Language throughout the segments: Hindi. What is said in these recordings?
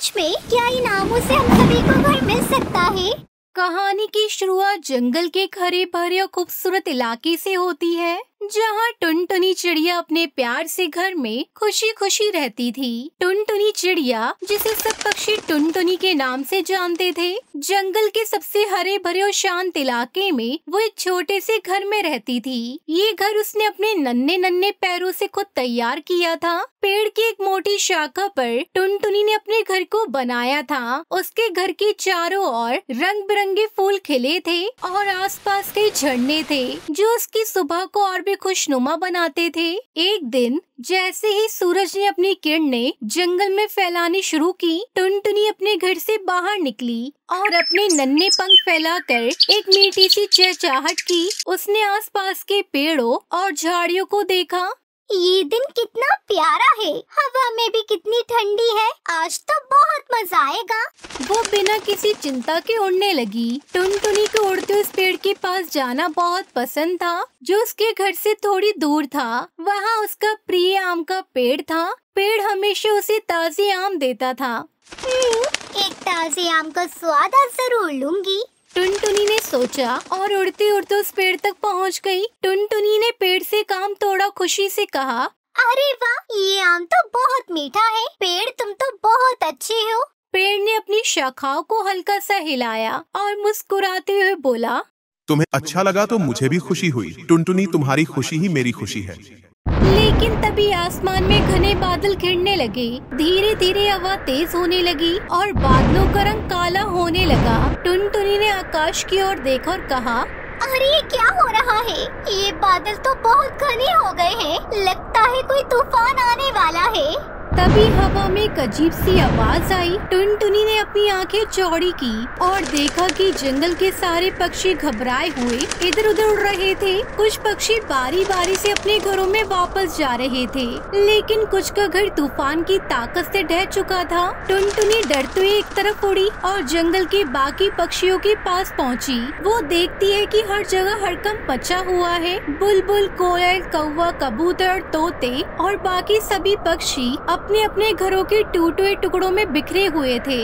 सच में क्या इन आमों से हम सभी को घर मिल सकता है? कहानी की शुरुआत जंगल के एक हरे भरे और खूबसूरत इलाके से होती है, जहाँ टुनटुनी चिड़िया अपने प्यार से घर में खुशी खुशी रहती थी। टुनटुनी चिड़िया, जिसे सब पक्षी टुनटुनी के नाम से जानते थे, जंगल के सबसे हरे भरे और शांत इलाके में वो एक छोटे से घर में रहती थी। ये घर उसने अपने नन्हे नन्हे पैरों से खुद तैयार किया था। पेड़ की एक मोटी शाखा पर टुनटुनी ने अपने घर को बनाया था। उसके घर के चारों ओर रंग बिरंगे फूल खिले थे और आसपास कई झरने थे, जो उसकी सुबह को और भी खुशनुमा बनाते थे। एक दिन जैसे ही सूरज ने अपनी किरणें जंगल में फैलानी शुरू की, टुनटुनी अपने घर से बाहर निकली और अपने नन्हे पंख फैलाकर एक मीठी सी चहचहाट की। उसने आसपास के पेड़ों और झाड़ियों को देखा। ये दिन कितना प्यारा है, हवा में भी कितनी ठंडी है। आज तो बहुत मजा आएगा। वो बिना किसी चिंता के उड़ने लगी। टुनटुनी को उड़ते उस पेड़ के पास जाना बहुत पसंद था, जो उसके घर से थोड़ी दूर था। वहाँ उसका प्रिय आम का पेड़ था। पेड़ हमेशा उसे ताजे आम देता था। एक ताजे आम का स्वाद आज जरूर लूंगी, टुनटुनी ने सोचा और उड़ते उड़ते उस पेड़ तक पहुंच गई। टुनटुनी ने पेड़ से एक आम तोड़ा, खुशी से कहा, अरे वाह, ये आम तो बहुत मीठा है। पेड़, तुम तो बहुत अच्छे हो। पेड़ ने अपनी शाखाओं को हल्का सा हिलाया और मुस्कुराते हुए बोला, तुम्हें अच्छा लगा तो मुझे भी खुशी हुई। टुनटुनी, तुम्हारी खुशी ही मेरी खुशी है। लेकिन तभी आसमान में घने बादल घिरने लगे। धीरे धीरे हवा तेज होने लगी और बादलों का रंग काला होने लगा। टुनटुनी ने आकाश की ओर देखा और कहा, अरे ये क्या हो रहा है? ये बादल तो बहुत घने हो गए हैं। लगता है कोई तूफान आने वाला है। तभी हवा में एक अजीब सी आवाज आई। टुनटुनी ने अपनी आंखें चौड़ी की और देखा कि जंगल के सारे पक्षी घबराए हुए इधर उधर उड़ रहे थे। कुछ पक्षी बारी बारी से अपने घरों में वापस जा रहे थे, लेकिन कुछ का घर तूफान की ताकत से ढह चुका था। टुनटुनी डरते हुए एक तरफ उड़ी और जंगल के बाकी पक्षियों के पास पहुंची। वो देखती है कि हर जगह हड़कंप मचा हुआ है। बुलबुल, कोयल, कौवा, कबूतर, तोते और बाकी सभी पक्षी अपने अपने घरों के टूटे टुकड़ों में बिखरे हुए थे।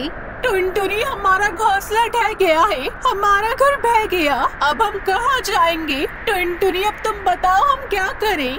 टुनटुनी, हमारा घोंसला ढह गया है, हमारा घर बह गया। अब हम कहाँ जाएंगे? टुनटुनी, अब तुम बताओ हम क्या करें?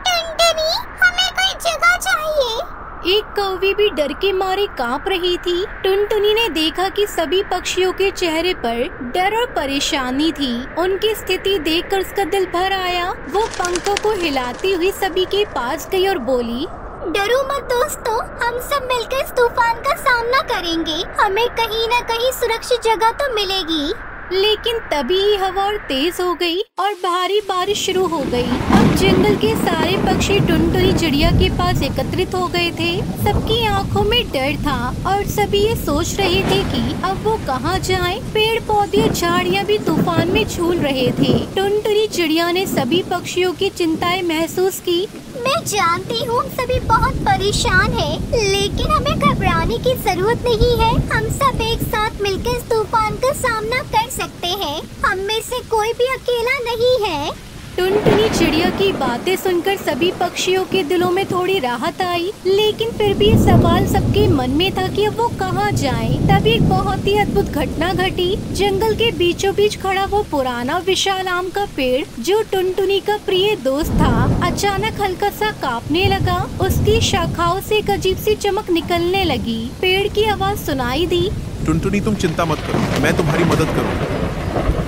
टुनटुनी, हमें कोई जगह चाहिए। एक कौवी भी डर के मारे कांप रही थी। टुनटुनी ने देखा कि सभी पक्षियों के चेहरे पर डर और परेशानी थी। उनकी स्थिति देखकर उसका दिल भर आया। वो पंखों को हिलाती हुई सभी के पास गई और बोली, डरो मत दोस्तों, हम सब मिलकर इस तूफान का सामना करेंगे। हमें कहीं न कहीं सुरक्षित जगह तो मिलेगी। लेकिन तभी हवा और तेज हो गई और भारी बारिश शुरू हो गई। अब जंगल के सारे पक्षी टुनटुनी चिड़िया के पास एकत्रित हो गए थे। सबकी आंखों में डर था और सभी ये सोच रहे थे कि अब वो कहाँ जाएं। पेड़ पौधे और झाड़ियाँ भी तूफान में झूल रहे थे। टुनटुनी चिड़िया ने सभी पक्षियों की चिंताएं महसूस की। मैं जानती हूँ सभी बहुत परेशान हैं, लेकिन हमें घबराने की जरूरत नहीं है। हम सब एक साथ मिलकर इस तूफान का सामना कर सकते हैं। हम में से कोई भी अकेला नहीं है। टुनटुनी चिड़िया की बातें सुनकर सभी पक्षियों के दिलों में थोड़ी राहत आई, लेकिन फिर भी सवाल सबके मन में था कि अब वो कहाँ जाएं। तभी एक बहुत ही अद्भुत घटना घटी। जंगल के बीचों बीच खड़ा वो पुराना विशाल आम का पेड़, जो टुनटुनी का प्रिय दोस्त था, अचानक हल्का सा कांपने लगा। उसकी शाखाओं से एक अजीब सी चमक निकलने लगी। पेड़ की आवाज सुनाई दी, टुनटुनी, तुम चिंता मत करो, मैं तुम्हारी मदद करूँगा।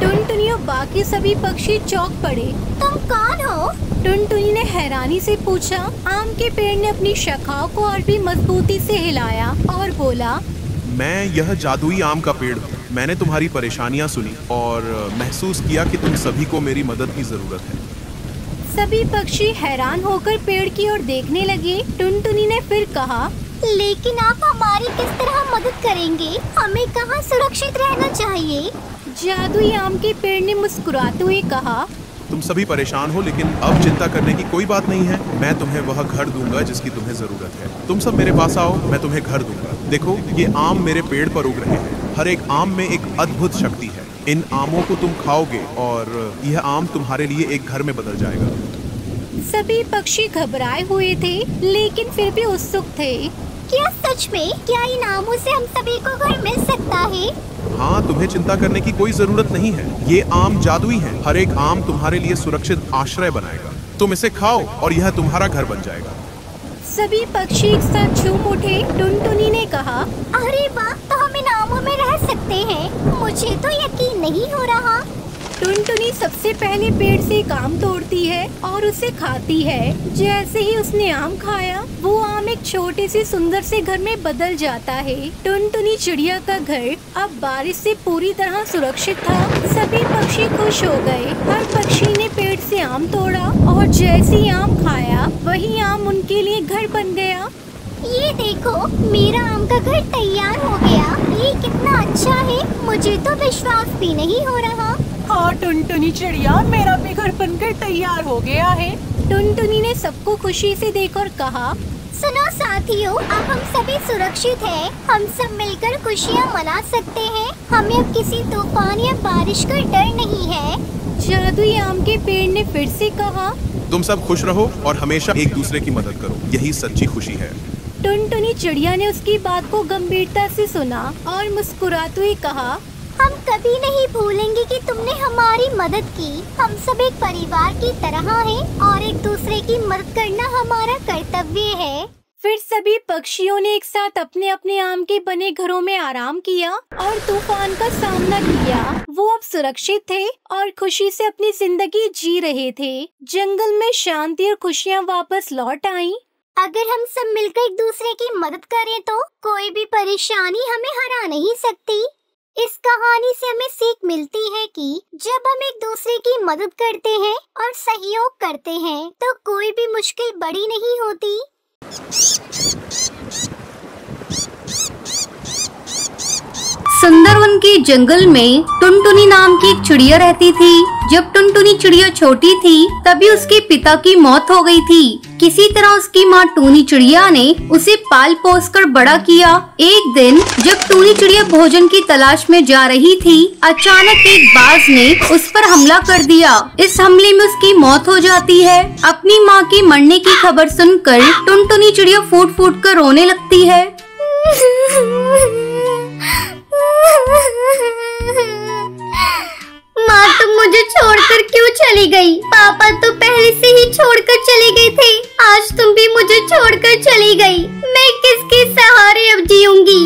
टुनटुनी और बाकी सभी पक्षी चौंक पड़े। तुम कौन हो? टुनटुनी ने हैरानी से पूछा। आम के पेड़ ने अपनी शाखाओं को और भी मजबूती से हिलाया और बोला, मैं यह जादुई आम का पेड़ हूँ। मैंने तुम्हारी परेशानियाँ सुनी और महसूस किया कि तुम सभी को मेरी मदद की जरूरत है। सभी पक्षी हैरान होकर पेड़ की ओर देखने लगे। टुनटुनी ने फिर कहा, लेकिन आप हमारी किस तरह मदद करेंगे? हमें कहाँ सुरक्षित रहना चाहिए? जादुई आम के पेड़ ने मुस्कुराते हुए कहा, तुम सभी परेशान हो, लेकिन अब चिंता करने की कोई बात नहीं है। मैं तुम्हें वह घर दूंगा जिसकी तुम्हें जरूरत है। तुम सब मेरे पास आओ, मैं तुम्हें घर दूंगा। देखो, ये आम मेरे पेड़ पर उग रहे हैं। हर एक आम में एक अद्भुत शक्ति है। इन आमों को तुम खाओगे और यह आम तुम्हारे लिए एक घर में बदल जाएगा। सभी पक्षी घबराए हुए थे, लेकिन फिर भी उत्सुक थे। क्या सच में? क्या इन आमों से हम सभी को घर मिल सकता है? हाँ, तुम्हें चिंता करने की कोई जरूरत नहीं है। ये आम जादुई है। हर एक आम तुम्हारे लिए सुरक्षित आश्रय बनाएगा। तुम इसे खाओ और यह तुम्हारा घर बन जाएगा। सभी पक्षी एक साथ झूम उठे। टुनटुनी ने कहा, अरे वाह, तो हम इन आमों में रह सकते हैं। मुझे तो यकीन नहीं हो रहा। टुनटुनी सबसे पहले पेड़ से एक आम तोड़ती है और उसे खाती है। जैसे ही उसने आम खाया, वो आम एक छोटे से सुंदर से घर में बदल जाता है। टुनटुनी चिड़िया का घर अब बारिश से पूरी तरह सुरक्षित था। सभी पक्षी खुश हो गए। हर पक्षी ने पेड़ से आम तोड़ा और जैसे ही आम खाया, वही आम उनके लिए घर बन गया। ये देखो, मेरा आम का घर तैयार हो गया। ये कितना अच्छा है, मुझे तो विश्वास भी नहीं हो रहा। हाँ टुनटुनी चिड़िया, मेरा भी घर बनकर तैयार हो गया है। टुनटुनी ने सबको खुशी से देखकर कहा, सुनो साथियों, अब हम सभी सुरक्षित हैं। हम सब मिलकर खुशियाँ मना सकते हैं। हमें अब किसी तूफान या बारिश का डर नहीं है। जादुई आम के पेड़ ने फिर से कहा, तुम सब खुश रहो और हमेशा एक दूसरे की मदद करो। यही सच्ची खुशी है। टुनटुनी चिड़िया ने उसकी बात को गंभीरता से सुना और मुस्कुराते हुए कहा, हम कभी नहीं भूलेंगे कि तुमने हमारी मदद की। हम सब एक परिवार की तरह हैं और एक दूसरे की मदद करना हमारा कर्तव्य है। फिर सभी पक्षियों ने एक साथ अपने अपने आम के बने घरों में आराम किया और तूफान का सामना किया। वो अब सुरक्षित थे और खुशी से अपनी जिंदगी जी रहे थे। जंगल में शांति और खुशियाँ वापस लौट आईं। अगर हम सब मिलकर एक दूसरे की मदद करें तो कोई भी परेशानी हमें हरा नहीं सकती। इस कहानी से हमें सीख मिलती है कि जब हम एक दूसरे की मदद करते हैं और सहयोग करते हैं तो कोई भी मुश्किल बड़ी नहीं होती। सुंदरवन के जंगल में टुनटुनी नाम की एक चिड़िया रहती थी। जब टुनटुनी चिड़िया छोटी थी, तभी उसके पिता की मौत हो गई थी। किसी तरह उसकी माँ टूनी चिड़िया ने उसे पाल पोस कर बड़ा किया। एक दिन जब टूनी चिड़िया भोजन की तलाश में जा रही थी, अचानक एक बाज ने उस पर हमला कर दिया। इस हमले में उसकी मौत हो जाती है। अपनी माँ की मरने की खबर सुनकर टुनटुनी चिड़िया फूट फूट कर रोने लगती है। माँ, तुम मुझे छोड़कर क्यों चली गई? पापा तो पहले से ही छोड़कर चले गए थे। आज तुम भी मुझे छोड़कर चली गई। मैं किसके सहारे अब जीऊंगी?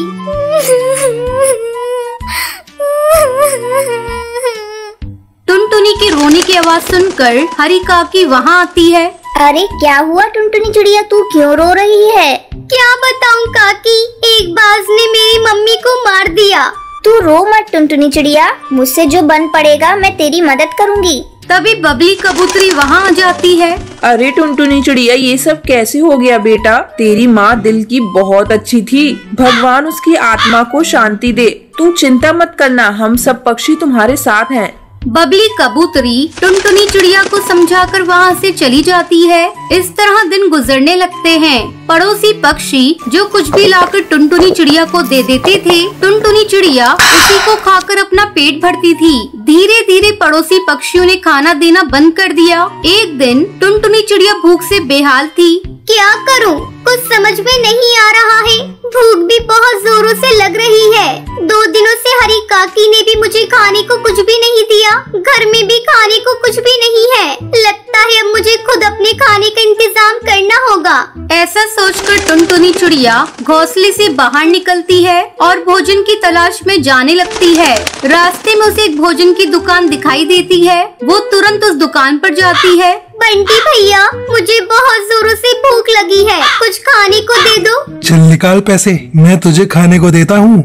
टुनटुनी के रोने की आवाज सुनकर हरी काकी वहाँ आती है। अरे क्या हुआ टुनटुनी चिड़िया, तू क्यों रो रही है? क्या बताऊं काकी, एक बाज ने मेरी मम्मी को मार दिया। तू रो मत टुनटुनी चिड़िया, मुझसे जो बन पड़ेगा मैं तेरी मदद करूंगी। तभी बबली कबूतरी वहाँ आ जाती है। अरे टुनटुनी चिड़िया, ये सब कैसे हो गया बेटा? तेरी माँ दिल की बहुत अच्छी थी। भगवान उसकी आत्मा को शांति दे। तू चिंता मत करना, हम सब पक्षी तुम्हारे साथ हैं। बबली कबूतरी टुनटुनी चिड़िया को समझाकर वहाँ से चली जाती है। इस तरह दिन गुजरने लगते हैं। पड़ोसी पक्षी जो कुछ भी लाकर टुनटुनी चिड़िया को दे देते थे, टुनटुनी चिड़िया उसी को खाकर अपना पेट भरती थी। धीरे धीरे पड़ोसी पक्षियों ने खाना देना बंद कर दिया। एक दिन टुनटुनी चिड़िया भूख से बेहाल थी। क्या करूं? कुछ समझ में नहीं आ रहा है। भूख भी बहुत जोरों से लग रही है। 2 दिनों से हरी काकी ने भी मुझे खाने को कुछ भी नहीं दिया। घर में भी खाने को कुछ भी नहीं है। लगता है अब मुझे खुद अपने खाने का इंतजाम करना होगा। ऐसा सोचकर टुनटुनी चिड़िया घोंसले से बाहर निकलती है और भोजन की तलाश में जाने लगती है। रास्ते में उसे एक भोजन की दुकान दिखाई देती है। वो तुरंत उस दुकान पर जाती है। बंटी भैया, मुझे बहुत जोरों से भूख लगी है, कुछ खाने को दे दो। चल निकाल पैसे, मैं तुझे खाने को देता हूँ।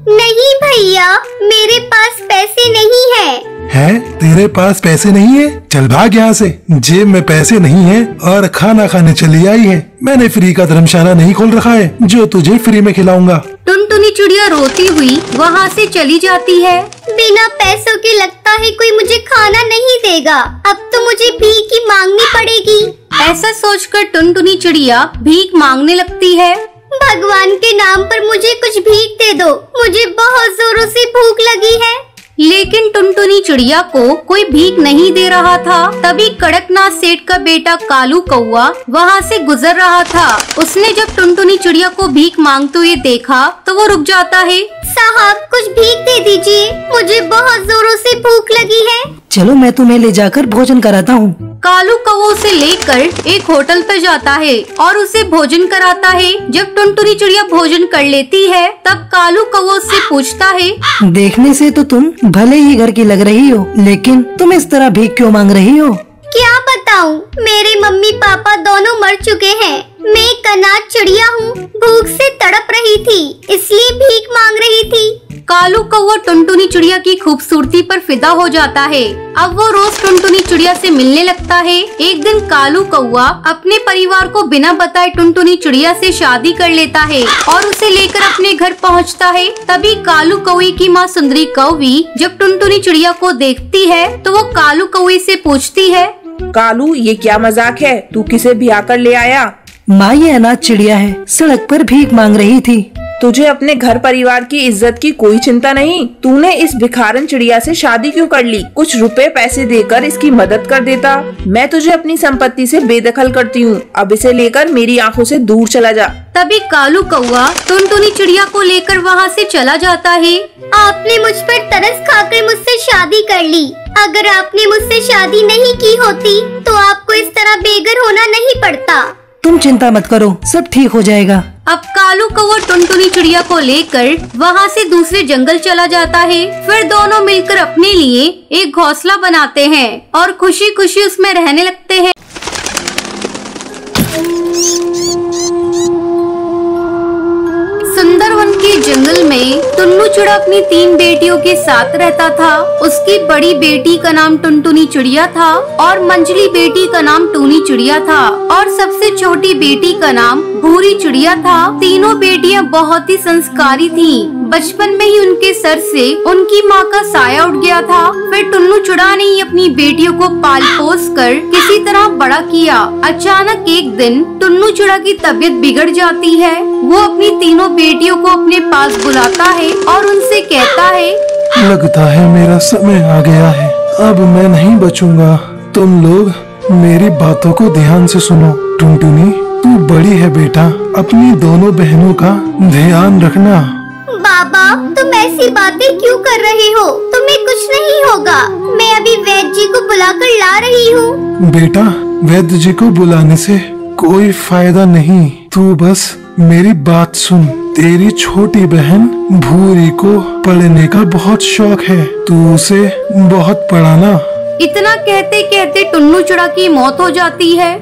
नहीं भैया, मेरे पास पैसे नहीं है। है? तेरे पास पैसे नहीं है? चल भाग यहाँ से। जेब में पैसे नहीं है और खाना खाने चली आई है। मैंने फ्री का धर्मशाला नहीं खोल रखा है जो तुझे फ्री में खिलाऊंगा। टुनटुनी चिड़िया रोती हुई वहाँ से चली जाती है। बिना पैसों के लगता है कोई मुझे खाना नहीं देगा। अब तो मुझे भीख ही मांगनी पड़ेगी। ऐसा सोचकर टुनटुनी चिड़िया भीख मांगने लगती है। भगवान के नाम पर मुझे कुछ भीख दे दो, मुझे बहुत जोरों से भूख लगी है। लेकिन टुनटुनी चिड़िया को कोई भीख नहीं दे रहा था। तभी कड़कनाथ सेठ का बेटा कालू कौआ वहाँ से गुजर रहा था। उसने जब टुनटुनी चिड़िया को भीख मांगते हुए देखा तो वो रुक जाता है। साहब, कुछ भीख दे दीजिए, मुझे बहुत जोरों से भूख लगी है। चलो मैं तुम्हें ले जाकर भोजन कराता हूँ। कालू कौवा उसे लेकर एक होटल पर जाता है और उसे भोजन कराता है। जब टुनटुनी चिड़िया भोजन कर लेती है तब कालू कौवा उससे पूछता है, देखने से तो तुम भले ही घर की लग रही हो, लेकिन तुम इस तरह भीख क्यों मांग रही हो? क्या बताऊं, मेरे मम्मी पापा दोनों मर चुके हैं। मैं एक अनाथ चिड़िया हूँ, भूख से तड़प रही थी, इसलिए भीख मांग रही थी। कालू कौवा टुनटुनी चिड़िया की खूबसूरती पर फिदा हो जाता है। अब वो रोज टुनटुनी चिड़िया से मिलने लगता है। एक दिन कालू कौवा अपने परिवार को बिना बताए टुनटुनी चिड़िया से शादी कर लेता है और उसे लेकर अपने घर पहुंचता है। तभी कालू कौवे की माँ सुंदरी कौवी जब टुनटुनी चिड़िया को देखती है तो वो कालू कौवे से पूछती है, कालू, ये क्या मजाक है? तू किसे ब्याह कर ले आया? माँ, ये अनाथ चिड़िया है, सड़क पर भीख मांग रही थी। तुझे अपने घर परिवार की इज्जत की कोई चिंता नहीं? तूने इस भिखारन चिड़िया से शादी क्यों कर ली? कुछ रुपए पैसे देकर इसकी मदद कर देता। मैं तुझे अपनी संपत्ति से बेदखल करती हूँ। अब इसे लेकर मेरी आंखों से दूर चला जा। तभी कालू कौवा टुनटुनी चिड़िया को लेकर वहाँ से चला जाता है। आपने मुझ पर तरस खाकर मुझसे शादी कर ली। अगर आपने मुझसे शादी नहीं की होती तो आपको इस तरह बेघर होना नहीं पड़ता। तुम चिंता मत करो, सब ठीक हो जाएगा। अब कालू कौवा टुनटुनी चिड़िया को लेकर वहाँ से दूसरे जंगल चला जाता है। फिर दोनों मिलकर अपने लिए एक घोंसला बनाते हैं और खुशी खुशी उसमें रहने लगते हैं। सुंदरवन के जंगल में टुन्नू चिड़ा अपनी 3 बेटियों के साथ रहता था। उसकी बड़ी बेटी का नाम टुनटुनी चिड़िया था और मंझली बेटी का नाम टूनी चिड़िया था और सबसे छोटी बेटी का नाम भूरी चिड़िया था। तीनों बेटियां बहुत ही संस्कारी थीं। बचपन में ही उनके सर से उनकी माँ का साया उठ गया था। फिर टुन्नू चिड़ा ने ही अपनी बेटियों को पाल पोस कर किसी तरह बड़ा किया। अचानक एक दिन टुन्नू चिड़ा की तबीयत बिगड़ जाती है। वो अपनी तीनों बेटियों को अपने पास बुलाता है और उनसे कहता है, लगता है मेरा समय आ गया है, अब मैं नहीं बचूंगा। तुम लोग मेरी बातों को ध्यान से सुनो। टुनटुनी, तू बड़ी है बेटा, अपनी दोनों बहनों का ध्यान रखना। बाबा, तुम ऐसी बातें क्यों कर रहे हो? तुम्हें कुछ नहीं होगा। मैं अभी वैद्य जी को बुलाकर ला रही हूँ। बेटा, वैद्य जी को बुलाने से कोई फायदा नहीं। तू बस मेरी बात सुन। तेरी छोटी बहन भूरी को पढ़ने का बहुत शौक है, तू उसे बहुत पढ़ाना। इतना कहते कहते टुन्नू चिड़ा की मौत हो जाती है।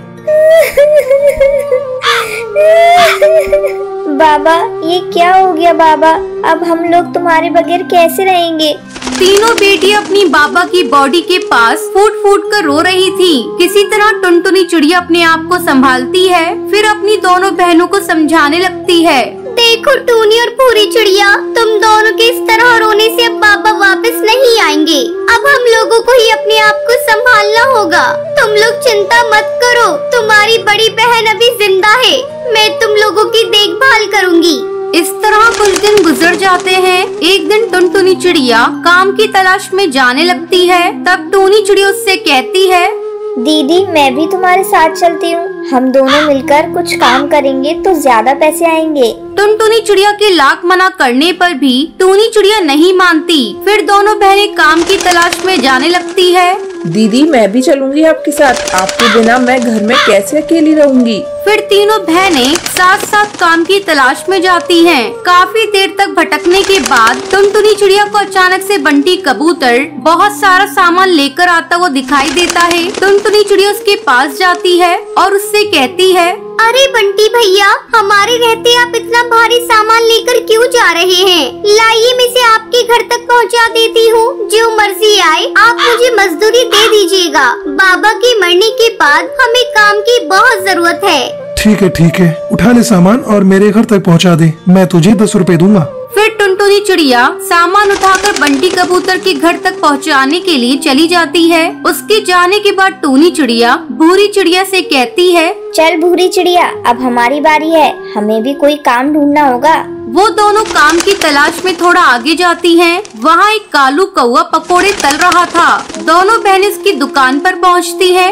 बाबा, ये क्या हो गया बाबा? अब हम लोग तुम्हारे बगैर कैसे रहेंगे? तीनों बेटियां अपनी बाबा की बॉडी के पास फूट फूट कर रो रही थी। किसी तरह टुनटुनी चिड़िया अपने आप को संभालती है, फिर अपनी दोनों बहनों को समझाने लगती है। देखो टूनी और पूरी चिड़िया, तुम दोनों के इस तरह रोने से अब बाबा वापस नहीं आएंगे। अब हम लोगों को ही अपने आप को संभालना होगा। तुम लोग चिंता मत करो, तुम्हारी बड़ी बहन अभी जिंदा है। मैं तुम लोगों की देखभाल करूंगी। इस तरह कुछ दिन गुजर जाते हैं। एक दिन टुनटुनी चिड़िया काम की तलाश में जाने लगती है। तब टूनी चिड़िया उससे कहती है, दीदी, मैं भी तुम्हारे साथ चलती हूँ। हम दोनों मिलकर कुछ काम करेंगे तो ज्यादा पैसे आएंगे। टुनटुनी चिड़िया के लाख मना करने पर भी टूनी चिड़िया नहीं मानती। फिर दोनों बहनें काम की तलाश में जाने लगती है। दीदी, मैं भी चलूंगी आपके साथ। आपके बिना मैं घर में कैसे अकेली रहूंगी? फिर तीनों बहनें साथ साथ काम की तलाश में जाती हैं। काफी देर तक भटकने के बाद टुनटुनी चिड़िया को अचानक से बंटी कबूतर बहुत सारा सामान लेकर आता हुआ दिखाई देता है। टुनटुनी चिड़िया उसके पास जाती है और उससे कहती है, अरे बंटी भैया, हमारे रहते आप इतना भारी सामान लेकर क्यों जा रहे हैं? लाइए, मैं इसे आपके घर तक पहुंचा देती हूँ। जो मर्जी आए, आप मुझे मजदूरी दे दीजिएगा। बाबा के मरने के बाद हमें काम की बहुत जरूरत है। ठीक है, उठा ले सामान और मेरे घर तक पहुंचा दे। मैं तुझे 10 रुपए दूंगा। फिर टुनटुनी चिड़िया सामान उठाकर बंटी कबूतर के घर तक पहुंचाने के लिए चली जाती है। उसके जाने के बाद टूनी चिड़िया भूरी चिड़िया से कहती है, चल भूरी चिड़िया, अब हमारी बारी है। हमें भी कोई काम ढूंढना होगा। वो दोनों काम की तलाश में थोड़ा आगे जाती हैं। वहाँ एक कालू कौवा पकोड़े तल रहा था। दोनों बहनें उसकी दुकान पर पहुँचती है।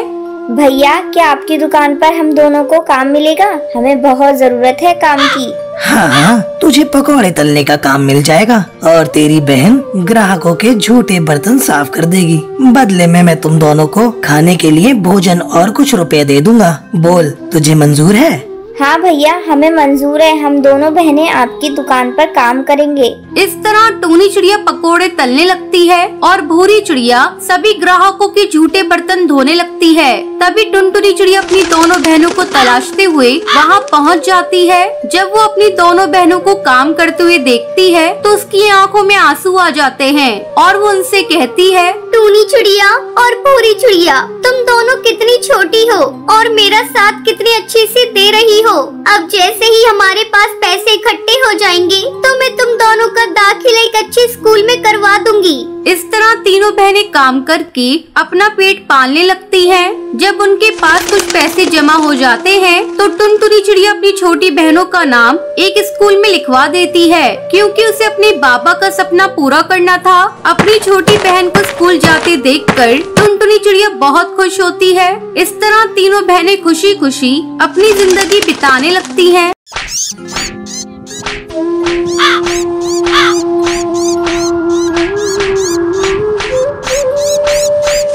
भैया, क्या आपकी दुकान पर हम दोनों को काम मिलेगा? हमें बहुत जरूरत है काम की। हाँ, तुझे पकौड़े तलने का काम मिल जाएगा और तेरी बहन ग्राहकों के झूठे बर्तन साफ कर देगी। बदले में मैं तुम दोनों को खाने के लिए भोजन और कुछ रुपए दे दूंगा। बोल, तुझे मंजूर है? हाँ भैया, हमें मंजूर है। हम दोनों बहनें आपकी दुकान पर काम करेंगे। इस तरह टूनी चिड़िया पकोड़े तलने लगती है और भूरी चिड़िया सभी ग्राहकों के झूठे बर्तन धोने लगती है। तभी टुनटुनी चिड़िया अपनी दोनों बहनों को तलाशते हुए वहाँ पहुँच जाती है। जब वो अपनी दोनों बहनों को काम करते हुए देखती है तो उसकी आंखों में आंसू आ जाते हैं और वो उनसे कहती है, टूनी चिड़िया और भूरी चिड़िया, तुम दोनों कितनी छोटी हो और मेरा साथ कितनी अच्छे से दे रही हो। अब जैसे ही हमारे पास पैसे इकट्ठे हो जाएंगे तो मैं तुम दोनों का दाखिला एक अच्छे स्कूल में करवा दूंगी। इस तरह तीनों बहनें काम करके अपना पेट पालने लगती हैं। जब उनके पास कुछ पैसे जमा हो जाते हैं तो टुनटुनी चिड़िया अपनी छोटी बहनों का नाम एक स्कूल में लिखवा देती है, क्योंकि उसे अपने बाबा का सपना पूरा करना था। अपनी छोटी बहन को स्कूल जाते देखकर टुनटुनी चिड़िया बहुत खुश होती है। इस तरह तीनों बहनें खुशी खुशी अपनी जिंदगी बिताने लगती हैं।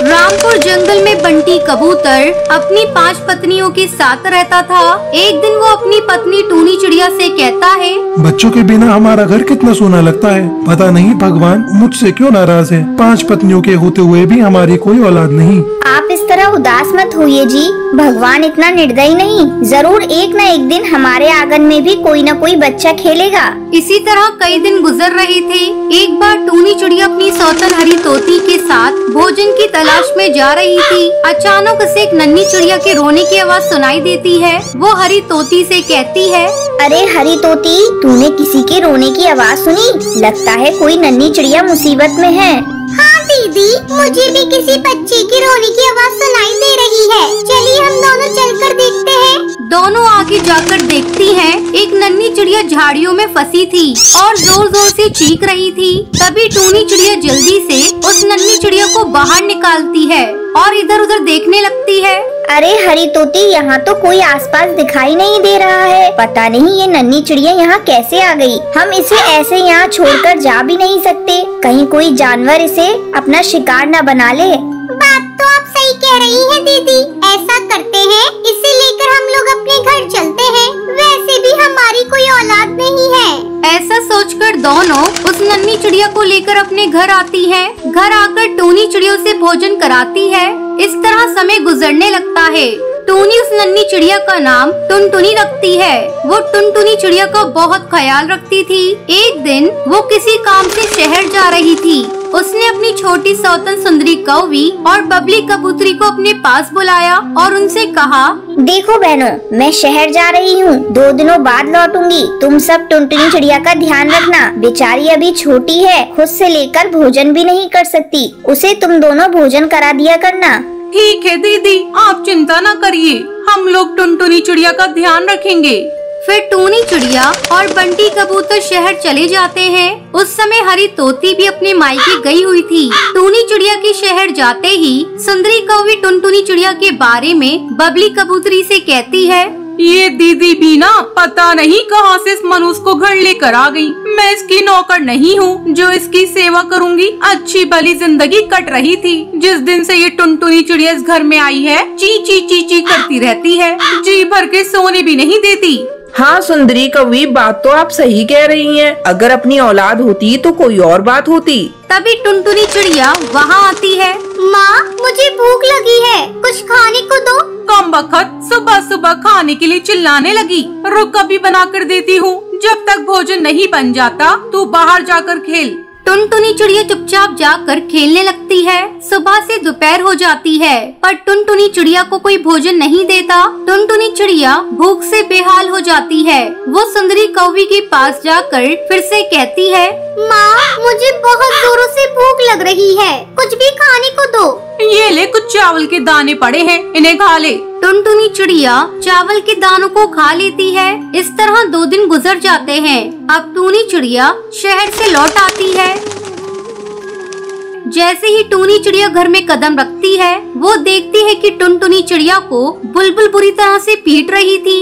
रामपुर जंगल में बंटी कबूतर अपनी 5 पत्नियों के साथ रहता था। एक दिन वो अपनी पत्नी टूनी चिड़िया से कहता है, बच्चों के बिना हमारा घर कितना सोना लगता है। पता नहीं भगवान मुझसे क्यों नाराज है। 5 पत्नियों के होते हुए भी हमारी कोई औलाद नहीं। आप इस तरह उदास मत होइए जी, भगवान इतना निर्दयी नहीं। जरूर एक न एक दिन हमारे आंगन में भी कोई न कोई बच्चा खेलेगा। इसी तरह कई दिन गुजर रहे थे। एक बार टूनी चिड़िया अपनी सौतन हरी तोती के साथ भोजन की तलाश में जा रही थी। अचानक उसे एक नन्ही चिड़िया के रोने की आवाज सुनाई देती है। वो हरी तोती से कहती है, अरे हरी तोती, तूने किसी के रोने की आवाज सुनी? लगता है कोई नन्ही चिड़िया मुसीबत में है। हाँ दीदी, मुझे भी किसी बच्चे की रोने की आवाज सुनाई दे रही है। चलिए हम दोनों चलकर देखते हैं। दोनों आगे जाकर देखती हैं, एक नन्ही चिड़िया झाड़ियों में फंसी थी और जोर जोर से चीख रही थी। तभी टूनी चिड़िया जल्दी से उस नन्ही चिड़िया को बाहर निकालती है और इधर उधर देखने लगती है। अरे हरी तोती, यहाँ तो कोई आसपास दिखाई नहीं दे रहा है। पता नहीं ये नन्ही चिड़िया यहाँ कैसे आ गई। हम इसे ऐसे यहाँ छोड़कर जा भी नहीं सकते, कहीं कोई जानवर इसे अपना शिकार न बना ले। बात तो आप सही कह रही है दीदी। ऐसा करते हैं, इसे लेकर हम लोग अपने घर चलते हैं। वैसे भी हमारी कोई औलाद नहीं है। ऐसा सोचकर दोनों उस नन्ही चिड़िया को लेकर अपने घर आती हैं। घर आकर टूनी चिड़िया से भोजन कराती है। इस तरह समय गुजरने लगता है। टूनी उस नन्ही चिड़िया का नाम टुनटुनी रखती है। वो टुनटुनी चिड़िया का बहुत ख्याल रखती थी। एक दिन वो किसी काम से शहर जा रही थी। उसने अपनी छोटी सौतन सुंदरी कौवी और बबली कबूतरी को अपने पास बुलाया और उनसे कहा, देखो बहनों, मैं शहर जा रही हूँ, 2 दिनों बाद लौटूंगी। तुम सब टुनटुनी चिड़िया का ध्यान रखना। बेचारी अभी छोटी है, खुद से लेकर भोजन भी नहीं कर सकती। उसे तुम दोनों भोजन करा दिया करना। ठीक है दीदी, आप चिंता न करिए, हम लोग टुनटुनी चिड़िया का ध्यान रखेंगे। फिर टूनी चिड़िया और बंटी कबूतर शहर चले जाते हैं। उस समय हरी तोती भी अपने मायके गई हुई थी। टूनी चिड़िया के शहर जाते ही सुंदरी कौवी टुनटुनी चिड़िया के बारे में बबली कबूतरी से कहती है, ये दीदी भी ना पता नहीं कहां से इस मनुष्य को घर लेकर आ गई। मैं इसकी नौकर नहीं हूँ जो इसकी सेवा करूँगी। अच्छी भली जिंदगी कट रही थी। जिस दिन से ये टुनटुनी चिड़िया इस घर में आई है, ची ची ची ची करती रहती है, जी भर के सोने भी नहीं देती। हाँ सुंदरी कवि, बात तो आप सही कह रही हैं। अगर अपनी औलाद होती तो कोई और बात होती। तभी टुनटुनी चिड़िया वहाँ आती है। माँ, मुझे भूख लगी है, कुछ खाने को दो। कम बखत सुबह सुबह खाने के लिए चिल्लाने लगी। रुक, अभी बना कर देती हूँ। जब तक भोजन नहीं बन जाता तू बाहर जाकर खेल। टुनटुनी चिड़िया चुपचाप जाकर खेलने लगती है। सुबह से दोपहर हो जाती है पर टुनटुनी चिड़िया को कोई भोजन नहीं देता। टुनटुनी चिड़िया भूख से बेहाल हो जाती है। वो सुंदरी कौवी के पास जाकर फिर से कहती है, माँ, मुझे बहुत जोरों से भूख लग रही है, कुछ भी खाने को दो। ये ले कुछ चावल के दाने पड़े हैं, इन्हें खा ले। टुनटुनी चिड़िया चावल के दानों को खा लेती है। इस तरह 2 दिन गुजर जाते हैं। अब टूनी चिड़िया शहर से लौट आती है। जैसे ही टूनी चिड़िया घर में कदम रखती है, वो देखती है कि टुनटुनी चिड़िया को बुलबुल बुरी तरह से पीट रही थी।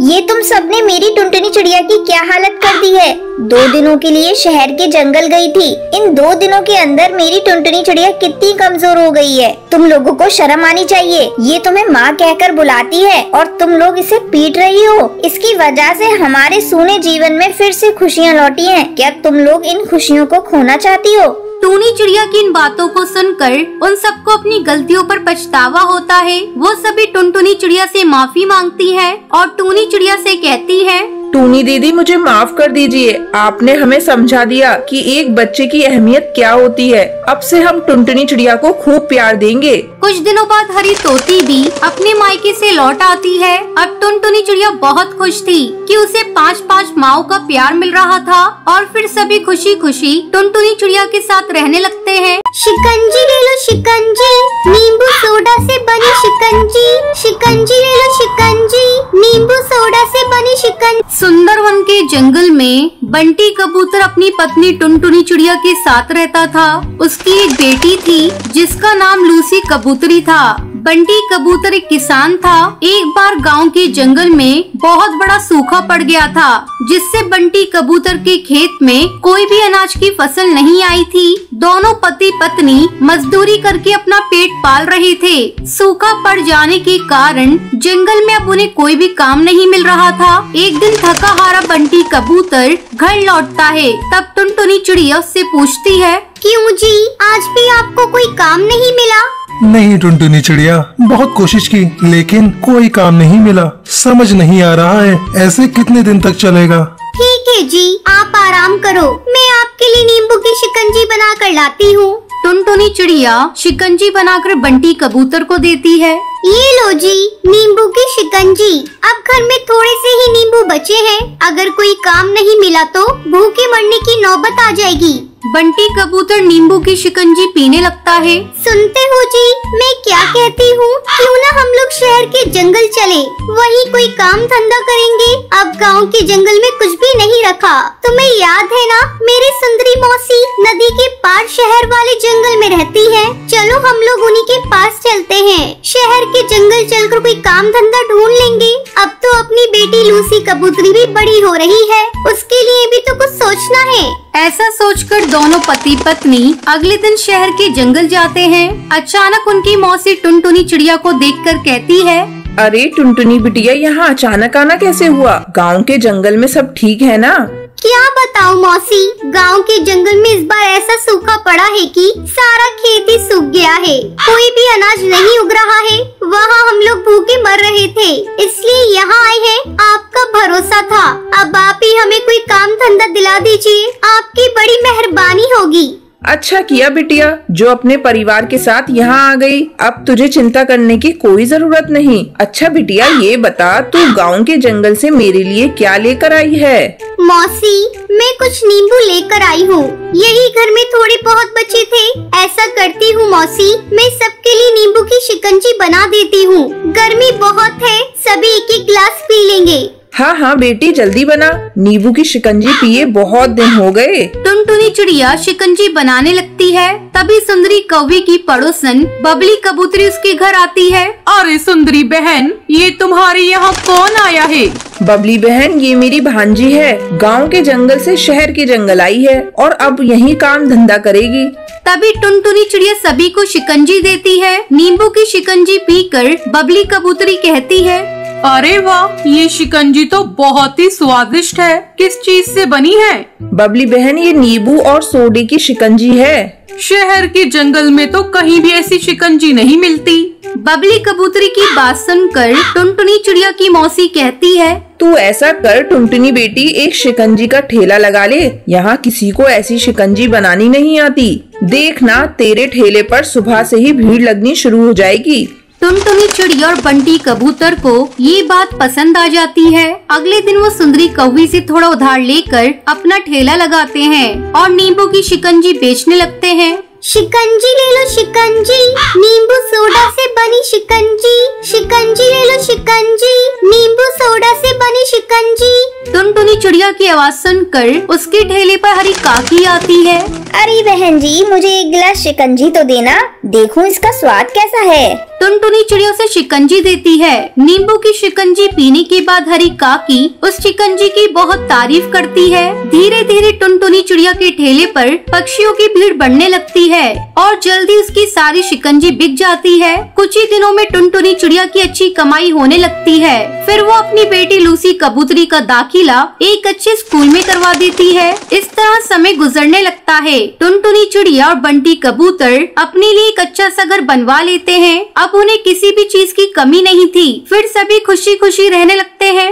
ये तुम सबने मेरी टुनटुनी चिड़िया की क्या हालत कर दी है। 2 दिनों के लिए शहर के जंगल गई थी। इन 2 दिनों के अंदर मेरी टुनटुनी चिड़िया कितनी कमजोर हो गई है। तुम लोगों को शर्म आनी चाहिए। ये तुम्हें माँ कहकर बुलाती है और तुम लोग इसे पीट रही हो। इसकी वजह से हमारे सूने जीवन में फिर से खुशियाँ लौटी हैं। क्या तुम लोग इन खुशियों को खोना चाहती हो? टूनी चिड़िया की इन बातों को सुनकर उन सबको अपनी गलतियों पर पछतावा होता है। वो सभी टुनटुनी चिड़िया से माफी मांगती है और टूनी चिड़िया से कहती है, टूनी दीदी मुझे माफ कर दीजिए। आपने हमें समझा दिया कि एक बच्चे की अहमियत क्या होती है। अब से हम टुनटुनी चिड़िया को खूब प्यार देंगे। कुछ दिनों बाद हरी तोती भी अपने मायके से लौट आती है। अब टुनटुनी चिड़िया बहुत खुश थी कि उसे 5-5 माओ का प्यार मिल रहा था और फिर सभी खुशी खुशी टुनटुनी चिड़िया के साथ रहने लगते हैं। शिकंजी ले लो शिकंजी, नींबू सोडा से बनी शिकंजी। शिकंजी ले लो शिकंजी, नींबू सोडा से बनी शिकंजी। सुंदरवन के जंगल में बंटी कबूतर अपनी पत्नी टुनटुनी चिड़िया के साथ रहता था। उसकी एक बेटी थी जिसका नाम लूसी कबूतरी था। बंटी कबूतर एक किसान था। एक बार गांव के जंगल में बहुत बड़ा सूखा पड़ गया था, जिससे बंटी कबूतर के खेत में कोई भी अनाज की फसल नहीं आई थी। दोनों पति पत्नी मजदूरी करके अपना पेट पाल रहे थे। सूखा पड़ जाने के कारण जंगल में अब उन्हें कोई भी काम नहीं मिल रहा था। एक दिन थका हारा बंटी कबूतर घर लौटता है। तब टुनटुनी चिड़िया उससे पूछती है, क्यों जी, आज भी आपको कोई काम नहीं मिला? नहीं टुनटुनी चिड़िया, बहुत कोशिश की लेकिन कोई काम नहीं मिला। समझ नहीं आ रहा है ऐसे कितने दिन तक चलेगा। ठीक है जी, आप आराम करो, मैं आपके लिए नींबू की शिकंजी बना कर लाती हूँ। टुनटुनी चिड़िया शिकंजी बनाकर बंटी कबूतर को देती है। ये लो जी, नींबू की शिकंजी। अब घर में थोड़े से ही नींबू बचे हैं। अगर कोई काम नहीं मिला तो भूखे मरने की नौबत आ जाएगी। बंटी कबूतर नींबू की शिकंजी पीने लगता है। सुनते हो जी, मैं क्या कहती हूँ, क्यों ना हम लोग शहर के जंगल चले, वहीं कोई काम धंधा करेंगे। अब गांव के जंगल में कुछ भी नहीं रखा। तुम्हें याद है ना, मेरी सुंदरी मौसी नदी के पार शहर वाले जंगल में रहती है। चलो हम लोग उन्हीं के पास चलते हैं। शहर के जंगल चलकर कोई काम धंधा ढूंढ लेंगे। अब तो अपनी बेटी लूसी कबूतरी भी बड़ी हो रही है, उसके लिए भी तो कुछ सोचना है। ऐसा सोचकर दोनों पति पत्नी अगले दिन शहर के जंगल जाते हैं। अचानक उनकी मौसी टुनटुनी चिड़िया को देखकर कहती है, अरे टुनटुनी बिटिया, यहाँ अचानक आना कैसे हुआ? गांव के जंगल में सब ठीक है ना? क्या बताऊं मौसी, गांव के जंगल में इस बार ऐसा सूखा पड़ा है कि सारा खेत ही सूख गया है। कोई भी अनाज नहीं उग रहा है। वहाँ हम लोग भूखे मर रहे थे, इसलिए यहाँ आए हैं। आपका भरोसा था, अब आप ही हमें कोई काम धंधा दिला दीजिए, आपकी बड़ी मेहरबानी होगी। अच्छा किया बिटिया, जो अपने परिवार के साथ यहाँ आ गई। अब तुझे चिंता करने की कोई जरूरत नहीं। अच्छा बिटिया, ये बता तू गांव के जंगल से मेरे लिए क्या लेकर आई है? मौसी, मैं कुछ नींबू लेकर आई हूँ। यही घर में थोड़े बहुत बचे थे। ऐसा करती हूँ मौसी, मैं सबके लिए नींबू की शिकंजी बना देती हूँ। गर्मी बहुत है, सभी 1-1 गिलास पी लेंगे। हाँ हाँ बेटी, जल्दी बना। नींबू की शिकंजी पिए बहुत दिन हो गए। टुनटुनी चिड़िया शिकंजी बनाने लगती है। तभी सुंदरी कौवी की पड़ोसन बबली कबूतरी उसके घर आती है। अरे सुंदरी बहन, ये तुम्हारे यहाँ कौन आया है? बबली बहन, ये मेरी भांजी है। गांव के जंगल से शहर के जंगल आई है और अब यहीं काम धंधा करेगी। तभी टुनटुनी चिड़िया सभी को शिकंजी देती है। नींबू की शिकंजी पीकर बबली कबूतरी कहती है, अरे वाह, ये शिकंजी तो बहुत ही स्वादिष्ट है। किस चीज से बनी है? बबली बहन, ये नींबू और सोडे की शिकंजी है। शहर के जंगल में तो कहीं भी ऐसी शिकंजी नहीं मिलती। बबली कबूतरी की बात सुनकर टुनटुनी चिड़िया की मौसी कहती है, तू ऐसा कर टुनटुनी बेटी, एक शिकंजी का ठेला लगा ले। यहाँ किसी को ऐसी शिकंजी बनानी नहीं आती। देखना, तेरे ठेले पर सुबह से ही भीड़ लगनी शुरू हो जाएगी। टुनटुनी चिड़िया और बंटी कबूतर को ये बात पसंद आ जाती है। अगले दिन वो सुंदरी कौवी से थोड़ा उधार लेकर अपना ठेला लगाते हैं और नींबू की शिकंजी बेचने लगते हैं। शिकंजी ले लो शिकंजी, नींबू सोडा से बनी शिकंजी। शिकंजी ले लो शिकंजी, नींबू सोडा से बनी शिकंजी। टुनटुनी चिड़िया की आवाज सुनकर उसके ठेले पर हरी काकी आती है। अरे बहन जी, मुझे एक गिलास शिकंजी तो देना, देखूं इसका स्वाद कैसा है। टुनटुनी चिड़िया उसे शिकंजी देती है। नींबू की शिकंजी पीने के बाद हरी काकी उस शिकंजी की बहुत तारीफ करती है। धीरे धीरे टुनटुनी चिड़िया के ठेले पर पक्षियों की भीड़ बढ़ने लगती है और जल्दी उसकी सारी शिकंजी बिक जाती है। कुछ ही दिनों में टुनटुनी चिड़िया की अच्छी कमाई होने लगती है। फिर वो अपनी बेटी लूसी कबूतरी का दाखिला एक अच्छे स्कूल में करवा देती है। इस तरह समय गुजरने लगता है। टुनटुनी चिड़िया और बंटी कबूतर अपने लिए एक अच्छा सा घर बनवा लेते हैं। अब उन्हें किसी भी चीज की कमी नहीं थी। फिर सभी खुशी खुशी रहने लगते हैं।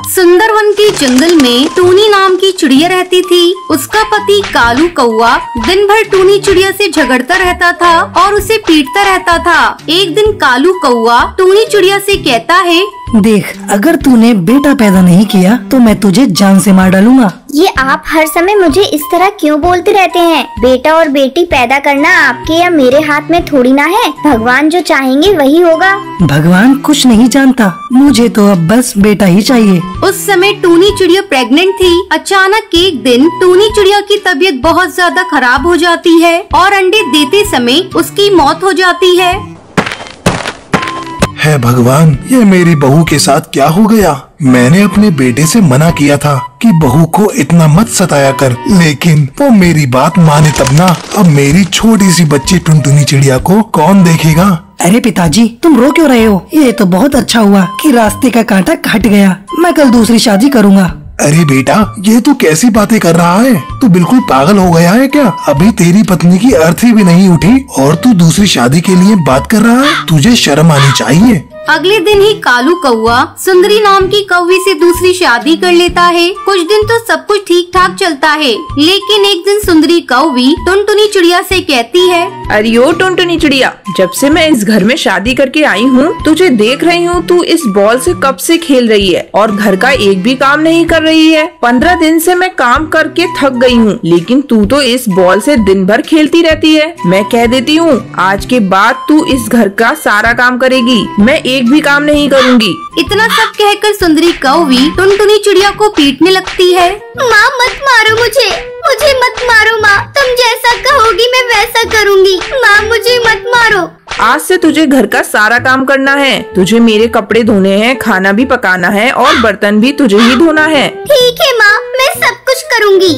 सुंदरवन के जंगल में टूनी नाम की चिड़िया रहती थी। उसका पति कालू कौआ दिन भर टूनी चिड़िया से झगड़ता रहता था और उसे पीटता रहता था। एक दिन कालू कौआ टूनी चिड़िया से कहता है, देख, अगर तूने बेटा पैदा नहीं किया तो मैं तुझे जान से मार डालूंगा। ये आप हर समय मुझे इस तरह क्यों बोलते रहते हैं? बेटा और बेटी पैदा करना आपके या मेरे हाथ में थोड़ी ना है। भगवान जो चाहेंगे वही होगा। भगवान कुछ नहीं जानता, मुझे तो अब बस बेटा ही चाहिए। उस समय टूनी चिड़िया प्रेग्नेंट थी। अचानक एक दिन टूनी चिड़िया की तबीयत बहुत ज्यादा खराब हो जाती है और अंडे देते समय उसकी मौत हो जाती है। है भगवान, ये मेरी बहू के साथ क्या हो गया? मैंने अपने बेटे से मना किया था कि बहू को इतना मत सताया कर, लेकिन वो मेरी बात माने तब ना। अब मेरी छोटी सी बच्ची टुनटुनी चिड़िया को कौन देखेगा? अरे पिताजी, तुम रो क्यों रहे हो? ये तो बहुत अच्छा हुआ कि रास्ते का कांटा कट गया। मैं कल दूसरी शादी करूँगा। अरे बेटा, ये तू कैसी बातें कर रहा है? तू बिल्कुल पागल हो गया है क्या? अभी तेरी पत्नी की अर्थी भी नहीं उठी और तू दूसरी शादी के लिए बात कर रहा है? तुझे शर्म आनी चाहिए। अगले दिन ही कालू कौआ सुंदरी नाम की कौवी से दूसरी शादी कर लेता है। कुछ दिन तो सब कुछ ठीक ठाक चलता है, लेकिन एक दिन सुंदरी कौवी टुनटुनी चिड़िया से कहती है, अरे ओ टुनटुनी चिड़िया, जब से मैं इस घर में शादी करके आई हूँ तुझे देख रही हूँ, तू इस बॉल से कब से खेल रही है और घर का एक भी काम नहीं कर रही है। 15 दिन से मैं काम करके थक गई हूँ, लेकिन तू तो इस बॉल से दिन भर खेलती रहती है। मैं कह देती हूँ, आज के बाद तू इस घर का सारा काम करेगी, मैं एक भी काम नहीं करूँगी। इतना सब कहकर सुंदरी कौवी टुनटुनी चिड़िया को पीटने लगती है। माँ मत मारो मुझे मत मारो माँ, तुम जैसा कहोगी मैं वैसा करूँगी। माँ मुझे मत मारो। आज से तुझे घर का सारा काम करना है। तुझे मेरे कपड़े धोने हैं, खाना भी पकाना है और बर्तन भी तुझे ही धोना है। ठीक है माँ, मैं सब कुछ करूँगी।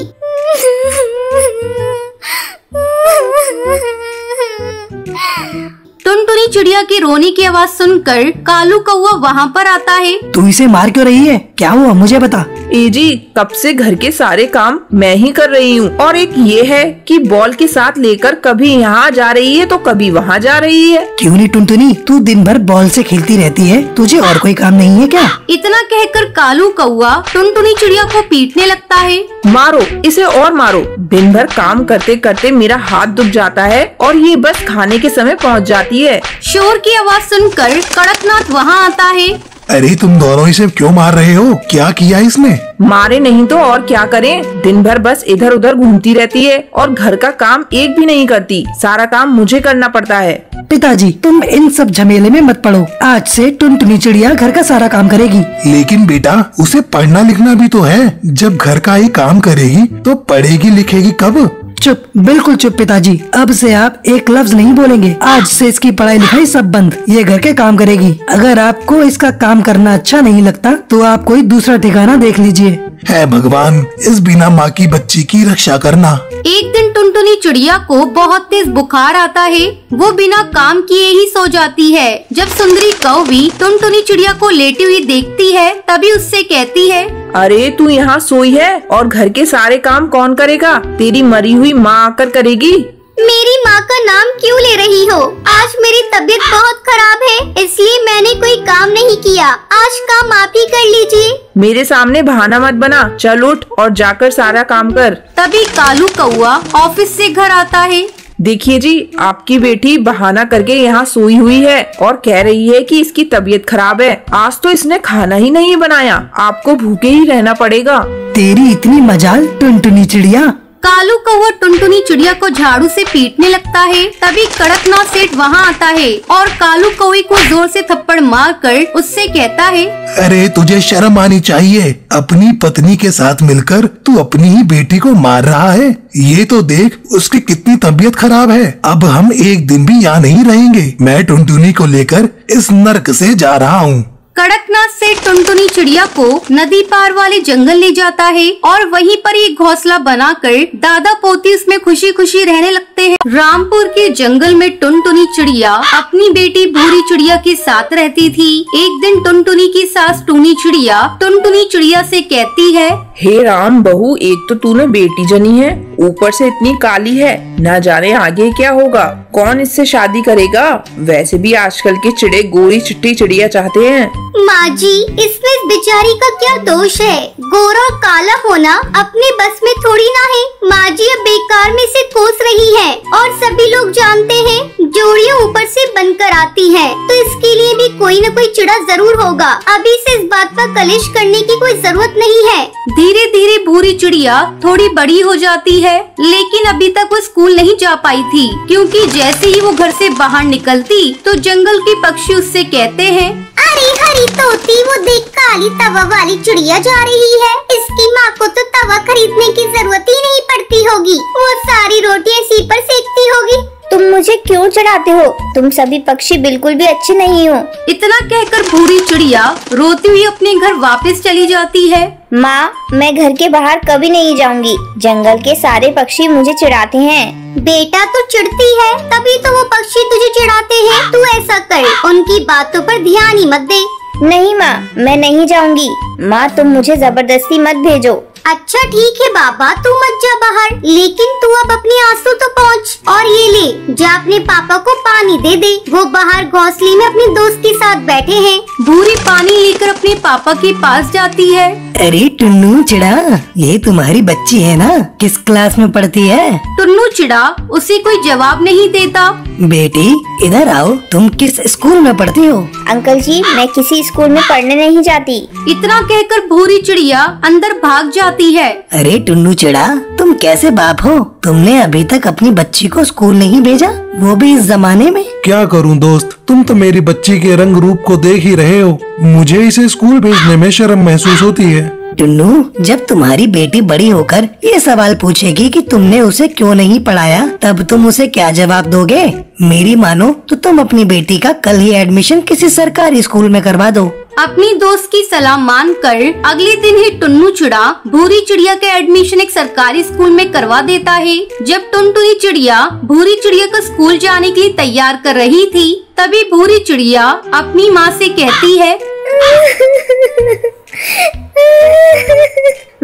टुनटुनी चिड़िया की रोने की आवाज सुनकर कालू कौआ वहाँ पर आता है। तू इसे मार क्यों रही है? क्या हुआ मुझे बता। ए जी, कब से घर के सारे काम मैं ही कर रही हूँ और एक ये है कि बॉल के साथ लेकर कभी यहाँ जा रही है तो कभी वहाँ जा रही है। क्यों नहीं टुनटुनी, तू दिन भर बॉल से खेलती रहती है, तुझे और कोई काम नहीं है क्या? इतना कहकर कालू कौआ टुनटुनी चिड़िया को पीटने लगता है। मारो इसे और मारो। दिन भर काम करते करते मेरा हाथ दुख जाता है और ये बस खाने के समय पहुँच जाती है। शोर की आवाज सुनकर कड़कनाथ वहाँ आता है। अरे तुम दोनों इसे क्यों मार रहे हो? क्या किया इसने? मारे नहीं तो और क्या करें? दिन भर बस इधर उधर घूमती रहती है और घर का काम एक भी नहीं करती। सारा काम मुझे करना पड़ता है। पिताजी, तुम इन सब झमेले में मत पड़ो। आज से टुनटुनी चिड़िया घर का सारा काम करेगी। लेकिन बेटा, उसे पढ़ना लिखना भी तो है। जब घर का ही काम करेगी तो पढ़ेगी लिखेगी कब? चुप, बिल्कुल चुप पिताजी। अब से आप एक लफ्ज नहीं बोलेंगे। आज से इसकी पढ़ाई लिखाई सब बंद। ये घर के काम करेगी। अगर आपको इसका काम करना अच्छा नहीं लगता तो आप कोई दूसरा ठिकाना देख लीजिए। है भगवान, इस बिना माँ की बच्ची की रक्षा करना। एक दिन टुनटुनी चिड़िया को बहुत तेज बुखार आता है। वो बिना काम किए ही सो जाती है। जब सुंदरी कौवी टुनटुनी चिड़िया को लेटी हुई देखती है तभी उससे कहती है, अरे तू यहाँ सोई है और घर के सारे काम कौन करेगा? तेरी मरी हुई माँ आकर करेगी। मेरी माँ का नाम क्यों ले रही हो? आज मेरी तबीयत बहुत खराब है, इसलिए मैंने कोई काम नहीं किया। आज काम आप ही कर लीजिए। मेरे सामने बहाना मत बना। चल उठ और जाकर सारा काम कर। तभी कालू कौआ ऑफिस से घर आता है। देखिए जी, आपकी बेटी बहाना करके यहाँ सोई हुई है और कह रही है कि इसकी तबीयत खराब है। आज तो इसने खाना ही नहीं बनाया, आपको भूखे ही रहना पड़ेगा। तेरी इतनी मजाल टुनटुनी चिड़िया। कालू कौवा टुनटुनी चिड़िया को झाड़ू से पीटने लगता है। तभी कड़कनाथ सेठ वहाँ आता है और कालू कौवे को जोर से थप्पड़ मारकर उससे कहता है, अरे तुझे शर्म आनी चाहिए, अपनी पत्नी के साथ मिलकर तू अपनी ही बेटी को मार रहा है। ये तो देख उसकी कितनी तबीयत खराब है। अब हम एक दिन भी यहाँ नहीं रहेंगे। मैं टुनटुनी को लेकर इस नर्क से जा रहा हूँ। कड़कनाथ सेठ टुनटुनी चिड़िया को नदी पार वाले जंगल ले जाता है और वहीं पर एक घोंसला बनाकर दादा पोती उसमें खुशी खुशी रहने लगते हैं। रामपुर के जंगल में टुनटुनी चिड़िया अपनी बेटी भूरी चिड़िया के साथ रहती थी। एक दिन टुनटुनी की सास टूनी चिड़िया टुनटुनी चिड़िया से कहती है, हे राम बहू, एक तो तूने बेटी जनी है, ऊपर से इतनी काली है, ना जाने आगे क्या होगा, कौन इससे शादी करेगा। वैसे भी आजकल के चिड़े गोरी चिट्टी चिड़िया चाहते हैं। माँ जी, इसमें इस बेचारी का क्या दोष है? गोरा और काला होना अपने बस में थोड़ी ना है। माँ जी अब बेकार में से कोस रही है और सभी लोग जानते हैं जोड़ियाँ ऊपर से बनकर आती हैं, तो इसके लिए भी कोई न कोई चिड़ा जरूर होगा। अभी से इस बात पर कलेश करने की कोई जरूरत नहीं है। धीरे धीरे भूरी चिड़िया थोड़ी बड़ी हो जाती है, लेकिन अभी तक वो स्कूल नहीं जा पाई थी, क्योंकि जैसे ही वो घर से बाहर निकलती तो जंगल के पक्षी उससे कहते हैं, अरे हरी तोती, वो देख काली तवा वाली चिड़िया जा रही है। इसकी माँ को तो तवा खरीदने की जरूरत ही नहीं पड़ती होगी, वो सारी रोटियां इसी पर सेकती होगी। तुम मुझे क्यों चढ़ाते हो? तुम सभी पक्षी बिल्कुल भी अच्छे नहीं हो। इतना कहकर भूरी चिड़िया रोती हुई अपने घर वापस चली जाती है। माँ, मैं घर के बाहर कभी नहीं जाऊंगी। जंगल के सारे पक्षी मुझे चिढ़ाते हैं। बेटा तू चिढ़ती है तभी तो वो पक्षी तुझे चिढ़ाते हैं। तू ऐसा कर, उनकी बातों पर ध्यान ही मत दे। नहीं माँ, मैं नहीं जाऊंगी। माँ, तुम मुझे जबरदस्ती मत भेजो। अच्छा ठीक है बाबा, तू मत जा बाहर, लेकिन तू अब अपनी आंसू तो पहुँच और ये ले, जा अपने पापा को पानी दे दे। वो बाहर घोंसले में अपने दोस्त के साथ बैठे हैं। भूरी पानी लेकर अपने पापा के पास जाती है। अरे टुन्नू चिड़ा, ये तुम्हारी बच्ची है ना? किस क्लास में पढ़ती है? टुन्नू चिड़ा उसे कोई जवाब नहीं देता। बेटी इधर आओ, तुम किस स्कूल में पढ़ती हो? अंकल जी, मैं किसी स्कूल में पढ़ने नहीं जाती। इतना कहकर भूरी चिड़िया अंदर भाग जाती है। अरे टुन्नू चिड़ा, तुम कैसे बाप हो? तुमने अभी तक अपनी बच्ची को स्कूल नहीं भेजा, वो भी इस जमाने में? क्या करूं दोस्त, तुम तो मेरी बच्ची के रंग रूप को देख ही रहे हो। मुझे इसे स्कूल भेजने में शर्म महसूस होती है। टुन्नू, जब तुम्हारी बेटी बड़ी होकर ये सवाल पूछेगी कि तुमने उसे क्यों नहीं पढ़ाया, तब तुम उसे क्या जवाब दोगे? मेरी मानो तो तुम अपनी बेटी का कल ही एडमिशन किसी सरकारी स्कूल में करवा दो। अपनी दोस्त की सलाह मानकर अगले दिन ही टुन्नू चिड़ा भूरी चिड़िया का एडमिशन एक सरकारी स्कूल में करवा देता है। जब टुनटुनी चिड़िया भूरी चिड़िया को स्कूल जाने के लिए तैयार कर रही थी, तभी भूरी चिड़िया अपनी माँ से कहती है,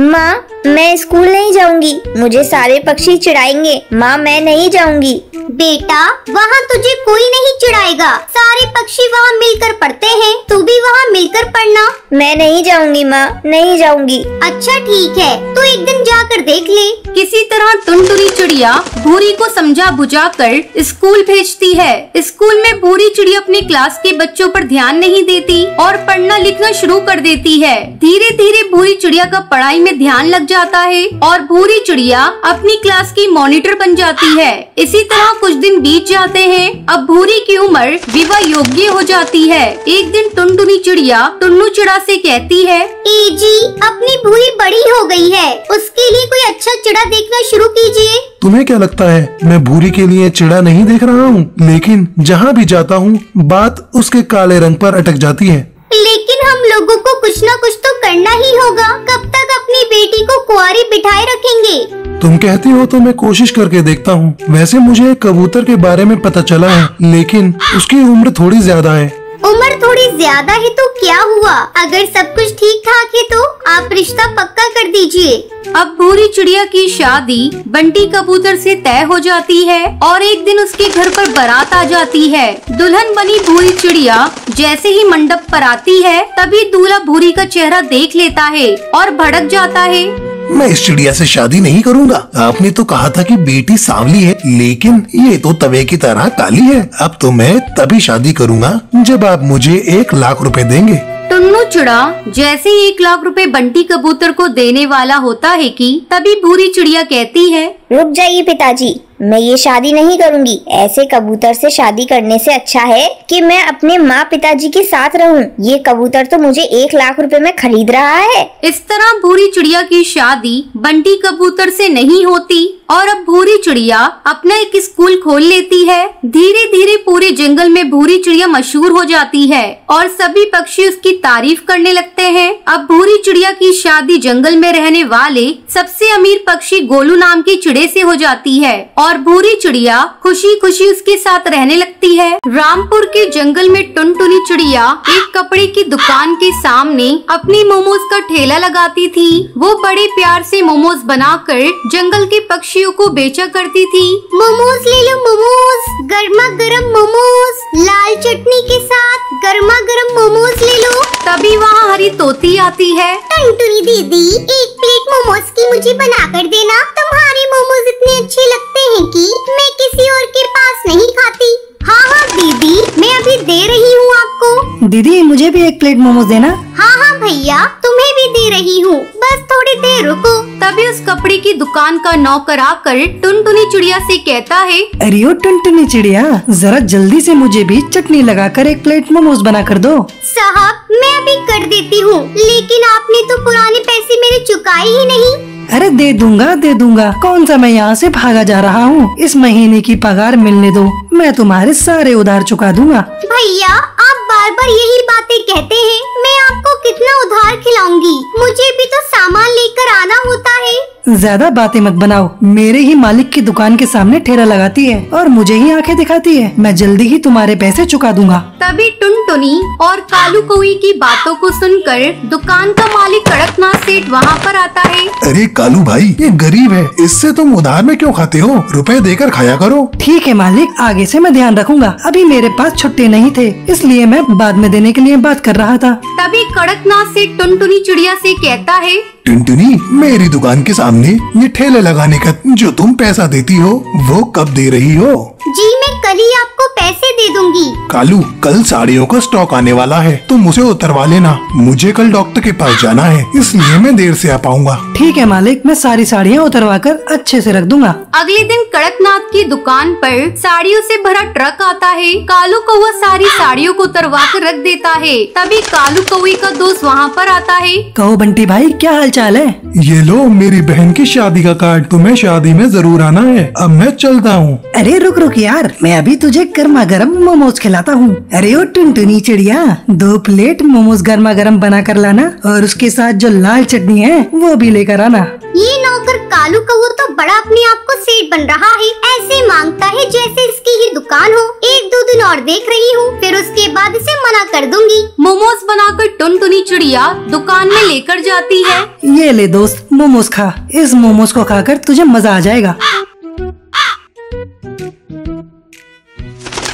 माँ, मैं स्कूल नहीं जाऊंगी, मुझे सारे पक्षी चिढ़ाएंगे। माँ, मैं नहीं जाऊंगी। बेटा, वहाँ तुझे कोई नहीं चिढ़ाएगा, सारे पक्षी वहाँ मिलकर पढ़ते हैं, तू भी वहाँ मिलकर पढ़ना। मैं नहीं जाऊंगी माँ, नहीं जाऊंगी। अच्छा ठीक है, तू एक दिन जाकर देख ले। किसी तरह टुनटुनी चिड़िया भूरी को समझा बुझाकर स्कूल भेजती है। स्कूल में भूरी चिड़िया अपनी क्लास के बच्चों पर ध्यान नहीं देती और पढ़ना लिखना शुरू कर देती है। धीरे धीरे भूरी चिड़िया का पढ़ाई में ध्यान लग जाता है और भूरी चिड़िया अपनी क्लास की मॉनिटर बन जाती है। इसी तरह कुछ दिन बीत जाते हैं। अब भूरी की उम्र विवाह योग्य हो जाती है। एक दिन टुनटुनी चिड़िया टुन्नू चिड़ा से कहती है, ए जी, अपनी भूरी बड़ी हो गई है, उसके लिए कोई अच्छा चिड़ा देखना शुरू कीजिए। तुम्हें क्या लगता है मैं भूरी के लिए चिड़ा नहीं देख रहा हूँ? लेकिन जहाँ भी जाता हूँ बात उसके काले रंग पर अटक जाती है। लेकिन हम लोगों को कुछ न कुछ तो करना ही होगा। कब तक अपनी बेटी को कुंवारी बिठाए रखेंगे? तुम कहती हो तो मैं कोशिश करके देखता हूँ। वैसे मुझे एक कबूतर के बारे में पता चला है, लेकिन उसकी उम्र थोड़ी ज्यादा है। उम्र थोड़ी ज्यादा है तो क्या हुआ? अगर सब कुछ ठीक ठाक है तो आप रिश्ता पक्का कर दीजिए। अब भूरी चिड़िया की शादी बंटी कबूतर से तय हो जाती है और एक दिन उसके घर पर बारात आ जाती है। दुल्हन बनी भूरी चिड़िया जैसे ही मंडप पर आती है, तभी दूल्हा भूरी का चेहरा देख लेता है और भड़क जाता है। मैं इस चिड़िया से शादी नहीं करूँगा। आपने तो कहा था कि बेटी सांवली है, लेकिन ये तो तवे की तरह काली है। अब तो मैं तभी शादी करूँगा जब आप मुझे 1 लाख रुपए देंगे। टुन्नू चिड़ा जैसे ही 1 लाख रुपए बंटी कबूतर को देने वाला होता है कि तभी भूरी चिड़िया कहती है, रुक जाइए पिताजी, मैं ये शादी नहीं करूंगी। ऐसे कबूतर से शादी करने से अच्छा है कि मैं अपने माँ पिताजी के साथ रहूं। ये कबूतर तो मुझे 1 लाख रुपए में खरीद रहा है। इस तरह भूरी चिड़िया की शादी बंटी कबूतर से नहीं होती और अब भूरी चिड़िया अपना एक स्कूल खोल लेती है। धीरे धीरे पूरे जंगल में भूरी चिड़िया मशहूर हो जाती है और सभी पक्षी उसकी तारीफ करने लगते हैं। अब भूरी चिड़िया की शादी जंगल में रहने वाले सबसे अमीर पक्षी गोलू नाम के चिड़े से हो जाती है और भूरी चिड़िया खुशी खुशी उसके साथ रहने लगती है। रामपुर के जंगल में टुनटुनी चिड़िया एक कपड़े की दुकान के सामने अपनी मोमोज का ठेला लगाती थी। वो बड़े प्यार से मोमोज बनाकर जंगल के पक्षियों को बेचा करती थी। मोमोज ले लो मोमोज, गर्मा गर्म मोमोज, लाल चटनी के साथ गर्मा गर्म मोमोज ले लो। तभी वहाँ हरी तोती आती है। टुनटुनी दीदी, 1 प्लेट मोमोज की मुझे बना कर देना। तुम्हारे मोमोज इतने अच्छे लगते हैं कि मैं किसी और के पास नहीं खाती। हाँ हाँ दीदी, मैं अभी दे रही हूँ आपको। दीदी मुझे भी 1 प्लेट मोमोज देना। हाँ हाँ भैया, तुम्हें भी दे रही हूँ, बस थोड़ी देर रुको। तभी उस कपड़े की दुकान का नौकर आकर टुनटुनी चिड़िया से कहता है, अरे ओ टुनटुनी चिड़िया, जरा जल्दी से मुझे भी चटनी लगाकर 1 प्लेट मोमोज बना कर दो। साहब मैं भी कर देती हूँ, लेकिन आपने तो पुराने पैसे मेरे चुकाए ही नहीं। अरे दे दूंगा, कौन सा मैं यहाँ से भागा जा रहा हूँ। इस महीने की पगार मिलने दो, मैं तुम्हारे सारे उधार चुका दूंगा। भैया आप बार बार यही बातें कहते हैं, मैं आपको कितना उधार खिलाऊंगी? मुझे भी तो सामान लेकर आना होता है। ज्यादा बातें मत बनाओ, मेरे ही मालिक की दुकान के सामने ठेला लगाती है और मुझे ही आंखें दिखाती है। मैं जल्दी ही तुम्हारे पैसे चुका दूंगा। तभी टुनटुनी और कालू कौई की बातों को सुनकर दुकान का मालिक कड़कनाथ सेठ वहाँ पर आता है। अरे कालू भाई, ये गरीब है, इससे तुम उधार में क्यों खाते हो? रुपए देकर खाया करो। ठीक है मालिक, आगे से मैं ध्यान रखूंगा। अभी मेरे पास छुट्टे नहीं थे, इसलिए मैं बाद में देने के लिए बात कर रहा था। तभी कड़कनाथ सेठ टुनटुनी चिड़िया से कहता है, टुनटुनी, मेरी दुकान के सामने ये ठेले लगाने का जो तुम पैसा देती हो वो कब दे रही हो? जी मैं कल ही आपको पैसे दे दूंगी। कालू, कल साड़ियों का स्टॉक आने वाला है, तुम उसे उतरवा लेना। मुझे कल डॉक्टर के पास जाना है, इसलिए मैं देर से आ पाऊंगा। ठीक है मालिक, मैं सारी साड़ियाँ उतरवा कर अच्छे से रख दूंगा। अगले दिन कड़कनाथ की दुकान पर साड़ियों से भरा ट्रक आता है। कालू कौवा सारी साड़ियों को उतरवा कर रख देता है। तभी कालू कौवे का दोस्त वहाँ पर आता है। कहो बंटी भाई, क्या हाल चाल है? ये लो मेरी बहन की शादी का कार्ड, तुम्हें शादी में जरूर आना है। अब मैं चलता हूँ। अरे रुक यार, मैं अभी तुझे गर्मा गर्म मोमोज खिलाता हूँ। अरे ओ टुनटुनी चिड़िया, 2 प्लेट मोमोज गर्मा गर्म बना कर लाना और उसके साथ जो लाल चटनी है वो भी लेकर आना। ये नौकर कालू कौवा तो बड़ा अपने आप को सेठ बन रहा है, ऐसे मांगता है जैसे इसकी ही दुकान हो। 1-2 दिन और देख रही हूँ, फिर उसके बाद इसे मना कर दूंगी। मोमोज बनाकर टुनटुनी चिड़िया दुकान में लेकर जाती है। ये ले दोस्त, मोमोज खा। इस मोमोज को खाकर तुझे मजा आ जाएगा।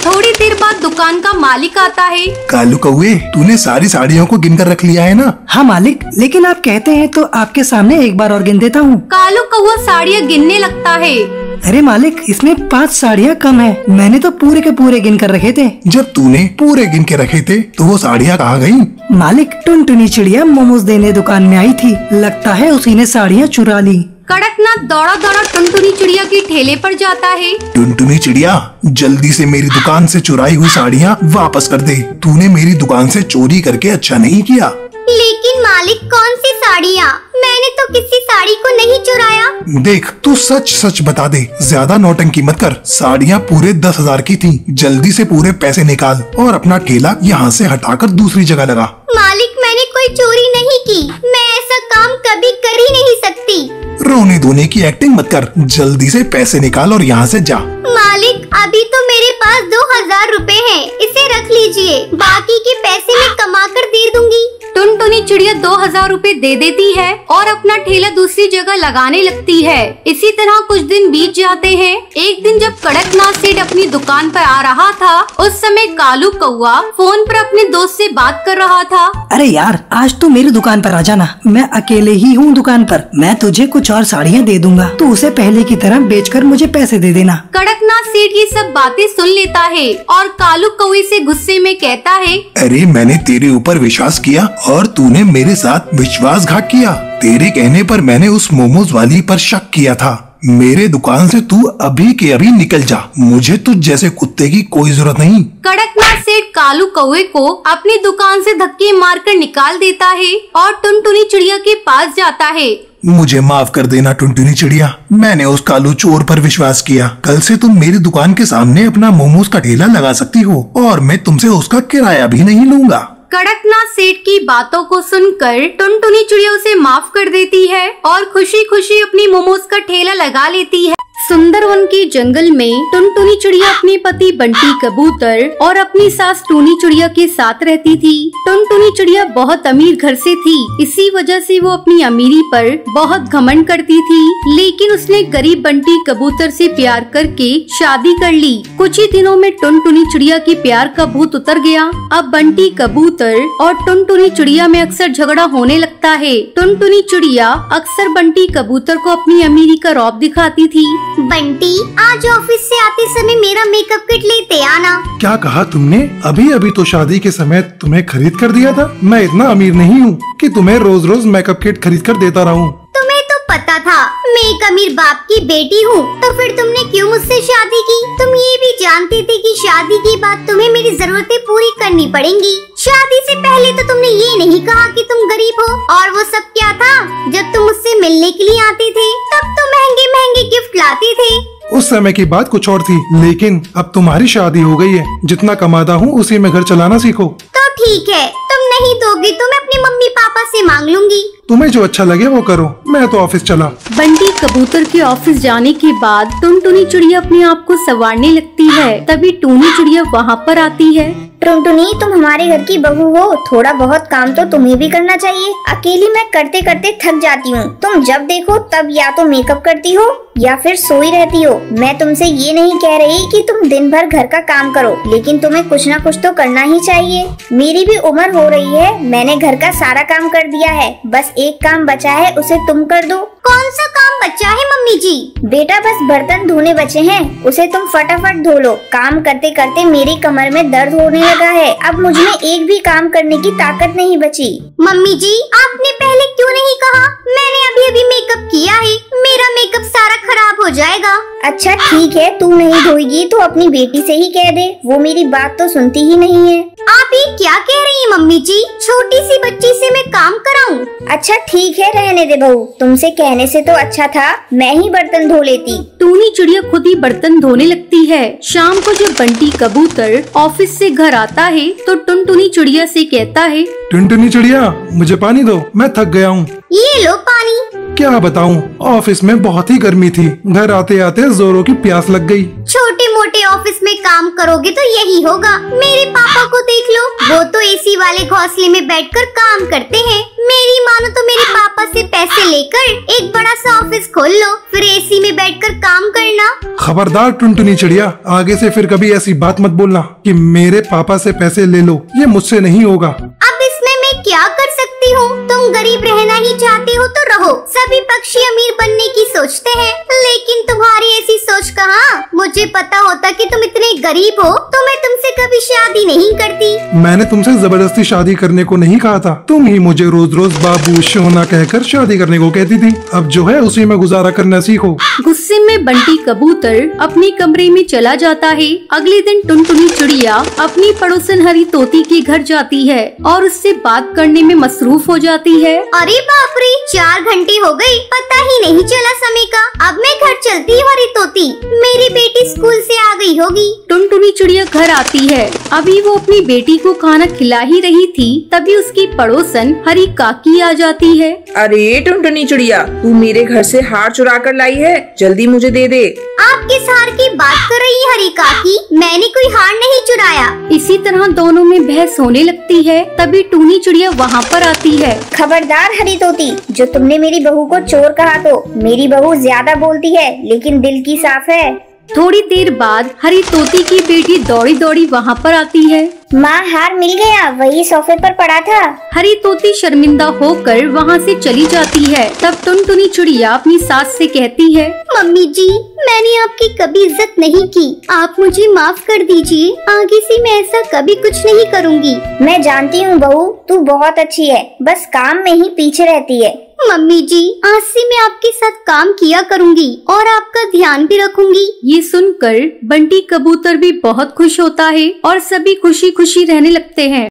थोड़ी देर बाद दुकान का मालिक आता है। कालू कौवे, तूने सारी साड़ियों को गिनकर रख लिया है ना? हाँ मालिक, लेकिन आप कहते हैं तो आपके सामने एक बार और गिन देता हूँ। कालू कौवा साड़ियाँ गिनने लगता है। अरे मालिक, इसमें 5 साड़ियाँ कम है, मैंने तो पूरे के पूरे गिन कर रखे थे। जब तूने पूरे गिन के रखे थे तो वो साड़ियाँ कहाँ गयी? मालिक, टुनटुनी चिड़िया मोमोज देने दुकान में आई थी, लगता है उसी ने साड़ियाँ चुरा ली। कड़कनाथ दौड़ा दौड़ा टुनटुनी चिड़िया के ठेले पर जाता है। टुनटुनी चिड़िया, जल्दी से मेरी दुकान से चुराई हुई साड़ियाँ वापस कर दे। तूने मेरी दुकान से चोरी करके अच्छा नहीं किया। लेकिन मालिक, कौन सी साड़ियाँ? मैंने तो किसी साड़ी को नहीं चुराया। देख, तू सच सच बता दे, ज्यादा नौटंकी मत कर। साड़ियाँ पूरे 10,000 की थी। जल्दी से पूरे पैसे निकाल और अपना ठेला यहाँ से हटाकर दूसरी जगह लगा। मालिक, मैंने कोई चोरी नहीं की, मैं ऐसा काम कभी कर ही नहीं सकती। रोने धोने की एक्टिंग मत कर, जल्दी से पैसे निकाल और यहाँ से जा। मालिक, अभी तो मेरे पास 2,000 रुपए हैं, इसे रख लीजिए, बाकी के पैसे मैं कमा कर दे दूंगी। टुनटुनी चिड़िया 2000 रुपए दे देती है और अपना ठेला दूसरी जगह लगाने लगती है। इसी तरह कुछ दिन बीत जाते हैं। एक दिन जब कड़कनाथ सेठ अपनी दुकान पर आ रहा था, उस समय कालू कौआ फोन पर अपने दोस्त से बात कर रहा था। अरे यार, आज तो मेरी दुकान पर आ जाना, मैं अकेले ही हूँ दुकान पर। मैं तुझे कुछ और साड़ियाँ दे दूंगा, तू उसे पहले की तरह बेचकर मुझे पैसे दे देना। कड़कनाथ सेठ ये सब बातें सुन लेता है और कालू कौवे से गुस्से में कहता है, अरे मैंने तेरे ऊपर विश्वास किया और तूने मेरे साथ विश्वासघात किया। तेरे कहने पर मैंने उस मोमोज वाली पर शक किया था। मेरे दुकान से तू अभी के अभी निकल जा, मुझे तुझ जैसे कुत्ते की कोई जरूरत नहीं। कड़कनाथ सेठ कालू कौवे को अपनी दुकान से धक्के मारकर निकाल देता है और टुनटुनी चिड़िया के पास जाता है। मुझे माफ कर देना टुनटुनी चिड़िया, मैंने उस कालू चोर पर विश्वास किया। कल से तुम मेरी दुकान के सामने अपना मोमोज का ठेला लगा सकती हो और मैं तुमसे उसका किराया भी नहीं लूंगा। कड़कनाथ सेठ की बातों को सुनकर टुनटुनी चिड़िया उसे माफ कर देती है और खुशी खुशी अपनी मोमोज का ठेला लगा लेती है। सुंदरवन के जंगल में टुनटुनी चिड़िया अपने पति बंटी कबूतर और अपनी सास टूनी चिड़िया के साथ रहती थी। टुनटुनी चिड़िया बहुत अमीर घर से थी, इसी वजह से वो अपनी अमीरी पर बहुत घमंड करती थी। लेकिन उसने गरीब बंटी कबूतर से प्यार करके शादी कर ली। कुछ ही दिनों में टुनटुनी चिड़िया के प्यार का भूत उतर गया। अब बंटी कबूतर और टुनटुनी चिड़िया में अक्सर झगड़ा होने लगता है। टुनटुनी चिड़िया अक्सर बंटी कबूतर को अपनी अमीरी का रौब दिखाती थी। बंटी, आज ऑफिस से आते समय मेरा मेकअप किट लेते आना। क्या कहा तुमने? अभी अभी तो शादी के समय तुम्हें खरीद कर दिया था। मैं इतना अमीर नहीं हूँ कि तुम्हें रोज रोज मेकअप किट खरीद कर देता रहूं। तुम्हें तो पता था मैं एक अमीर बाप की बेटी हूँ, तो फिर तुमने क्यों मुझसे शादी की? तुम ये भी जानते थे कि शादी के बाद तुम्हें मेरी जरूरतें पूरी करनी पड़ेंगी। शादी से पहले तो तुमने ये नहीं कहा कि तुम गरीब हो। और वो सब क्या था? जब तुम मुझसे मिलने के लिए आते थे तब तो महंगे महंगे गिफ्ट लाते थे। उस समय की बात कुछ और थी, लेकिन अब तुम्हारी शादी हो गई है। जितना कमाता हूँ उसी में घर चलाना सीखो। तो ठीक है, तुम नहीं दोगी तो मैं अपने मम्मी पापा से मांग लूंगी। तुम्हें जो अच्छा लगे वो करो, मैं तो ऑफिस चला। बंटी कबूतर के ऑफिस जाने के बाद टुनटुनी चिड़िया अपने आप को संवारने लगती है। तभी टूनी चिड़िया वहाँ पर आती है। टुनटुनी, तुम हमारे घर की बहू हो, थोड़ा बहुत काम तो तुम्हें भी करना चाहिए। अकेली मैं करते करते थक जाती हूँ। तुम जब देखो तब या तो मेकअप करती हो या फिर सोई रहती हो। मैं तुमसे ये नहीं कह रही कि तुम दिन भर घर का काम करो, लेकिन तुम्हें कुछ ना कुछ तो करना ही चाहिए। मेरी भी उम्र हो रही है, मैंने घर का सारा काम कर दिया है, बस एक काम बचा है, उसे तुम कर दो। कौन सा काम बचा है मम्मी जी? बेटा बस बर्तन धोने बचे हैं, उसे तुम फटाफट धो लो। काम करते करते मेरी कमर में दर्द होने लगा है, अब मुझ में एक भी काम करने की ताकत नहीं बची। मम्मी जी, आपने पहले क्यों नहीं कहा? मैंने अभी अभी मेकअप किया है, मेरा मेकअप सारा खराब हो जाएगा। अच्छा ठीक है, तू नहीं धोएगी तो अपनी बेटी से ही कह दे, वो मेरी बात तो सुनती ही नहीं है। आप ये क्या कह रही हैं मम्मी जी? छोटी सी बच्ची से मैं काम कराऊं? अच्छा ठीक है, रहने दे बहू, तुमसे कहने से तो अच्छा था मैं ही बर्तन धो लेती। टूनी चिड़िया खुद ही बर्तन धोने लगती है। शाम को जब बंटी कबूतर ऑफिस से घर आता है तो टुनटुनी चिड़िया से कहता है, टुनटुनी चिड़िया मुझे पानी दो, मैं थक गया हूँ। ये लो पानी। क्या बताऊँ, ऑफिस में बहुत ही गर्मी थी, घर आते आते जोरों की प्यास लग गई। छोटे मोटे ऑफिस में काम करोगे तो यही होगा। मेरे पापा को देख लो, वो तो एसी वाले घोंसले में बैठकर काम करते हैं। मेरी मानो तो मेरे पापा से पैसे लेकर एक बड़ा सा ऑफिस खोल लो, फिर एसी में बैठकर काम करना। खबरदार टुनटुनी चिड़िया, आगे से फिर कभी ऐसी बात मत बोलना कि मेरे पापा से पैसे ले लो, ये मुझसे नहीं होगा। अब इसमें मैं क्या कर सकती हूँ? तुम गरीब रहना ही चाहते हो तो रहो। सभी पक्षी अमीर बनने की सोचते हैं, लेकिन तुम्हारी ऐसी सोच कहाँ? मुझे पता होता कि तुम इतने गरीब हो तो मैं तुमसे कभी शादी नहीं करती। मैंने तुमसे जबरदस्ती शादी करने को नहीं कहा था, तुम ही मुझे रोज रोज बाबू सोना कहकर शादी करने को कहती थी। अब जो है उसी में गुजारा करना सीखो। गुस्से में बंटी कबूतर अपने कमरे में चला जाता है। अगले दिन टुनटुनी चिड़िया अपनी पड़ोसन हरी तोती के घर जाती है और उससे बात करने में मसरूफ हो जाती है। अरे बाप रे, 4 घंटे हो गए, पता ही नहीं चला समय का। अब मैं घर चलती हूँ हरी तोती, मेरी बेटी स्कूल से आ गई होगी। टुनटुनी चिड़िया घर आती है। अभी वो अपनी बेटी को खाना खिला ही रही थी, तभी उसकी पड़ोसन हरी काकी आ जाती है। अरे टुनटुनी चिड़िया, तू मेरे घर से हार चुरा कर लाई है, जल्दी मुझे दे दे। आप किस हार की बात कर रही हैं हरी काकी? मैंने कोई हार नहीं चुराया। इसी तरह दोनों में बहस होने लगती है। तभी टूनी चिड़िया चिड़िया वहाँ पर आती है। खबरदार हरी तोती, जो तुमने मेरी बहू को चोर कहा तो मेरी बहू ज्यादा बोलती है लेकिन दिल की साफ है। थोड़ी देर बाद हरी तोती की बेटी दौड़ी दौड़ी वहाँ पर आती है। माँ हार मिल गया, वही सोफे पर पड़ा था। हरी तोती शर्मिंदा होकर वहाँ से चली जाती है। तब टुनटुनी चिड़िया अपनी सास से कहती है, मम्मी जी, मैंने आपकी कभी इज्जत नहीं की, आप मुझे माफ कर दीजिए। आगे से मैं ऐसा कभी कुछ नहीं करूँगी। मैं जानती हूँ बहू, तू बहुत अच्छी है, बस काम में ही पीछे रहती है। मम्मी जी, आज से मैं आपके साथ काम किया करूँगी और आपका ध्यान भी रखूंगी। ये सुनकर बंटी कबूतर भी बहुत खुश होता है और सभी खुशी खुशी रहने लगते हैं।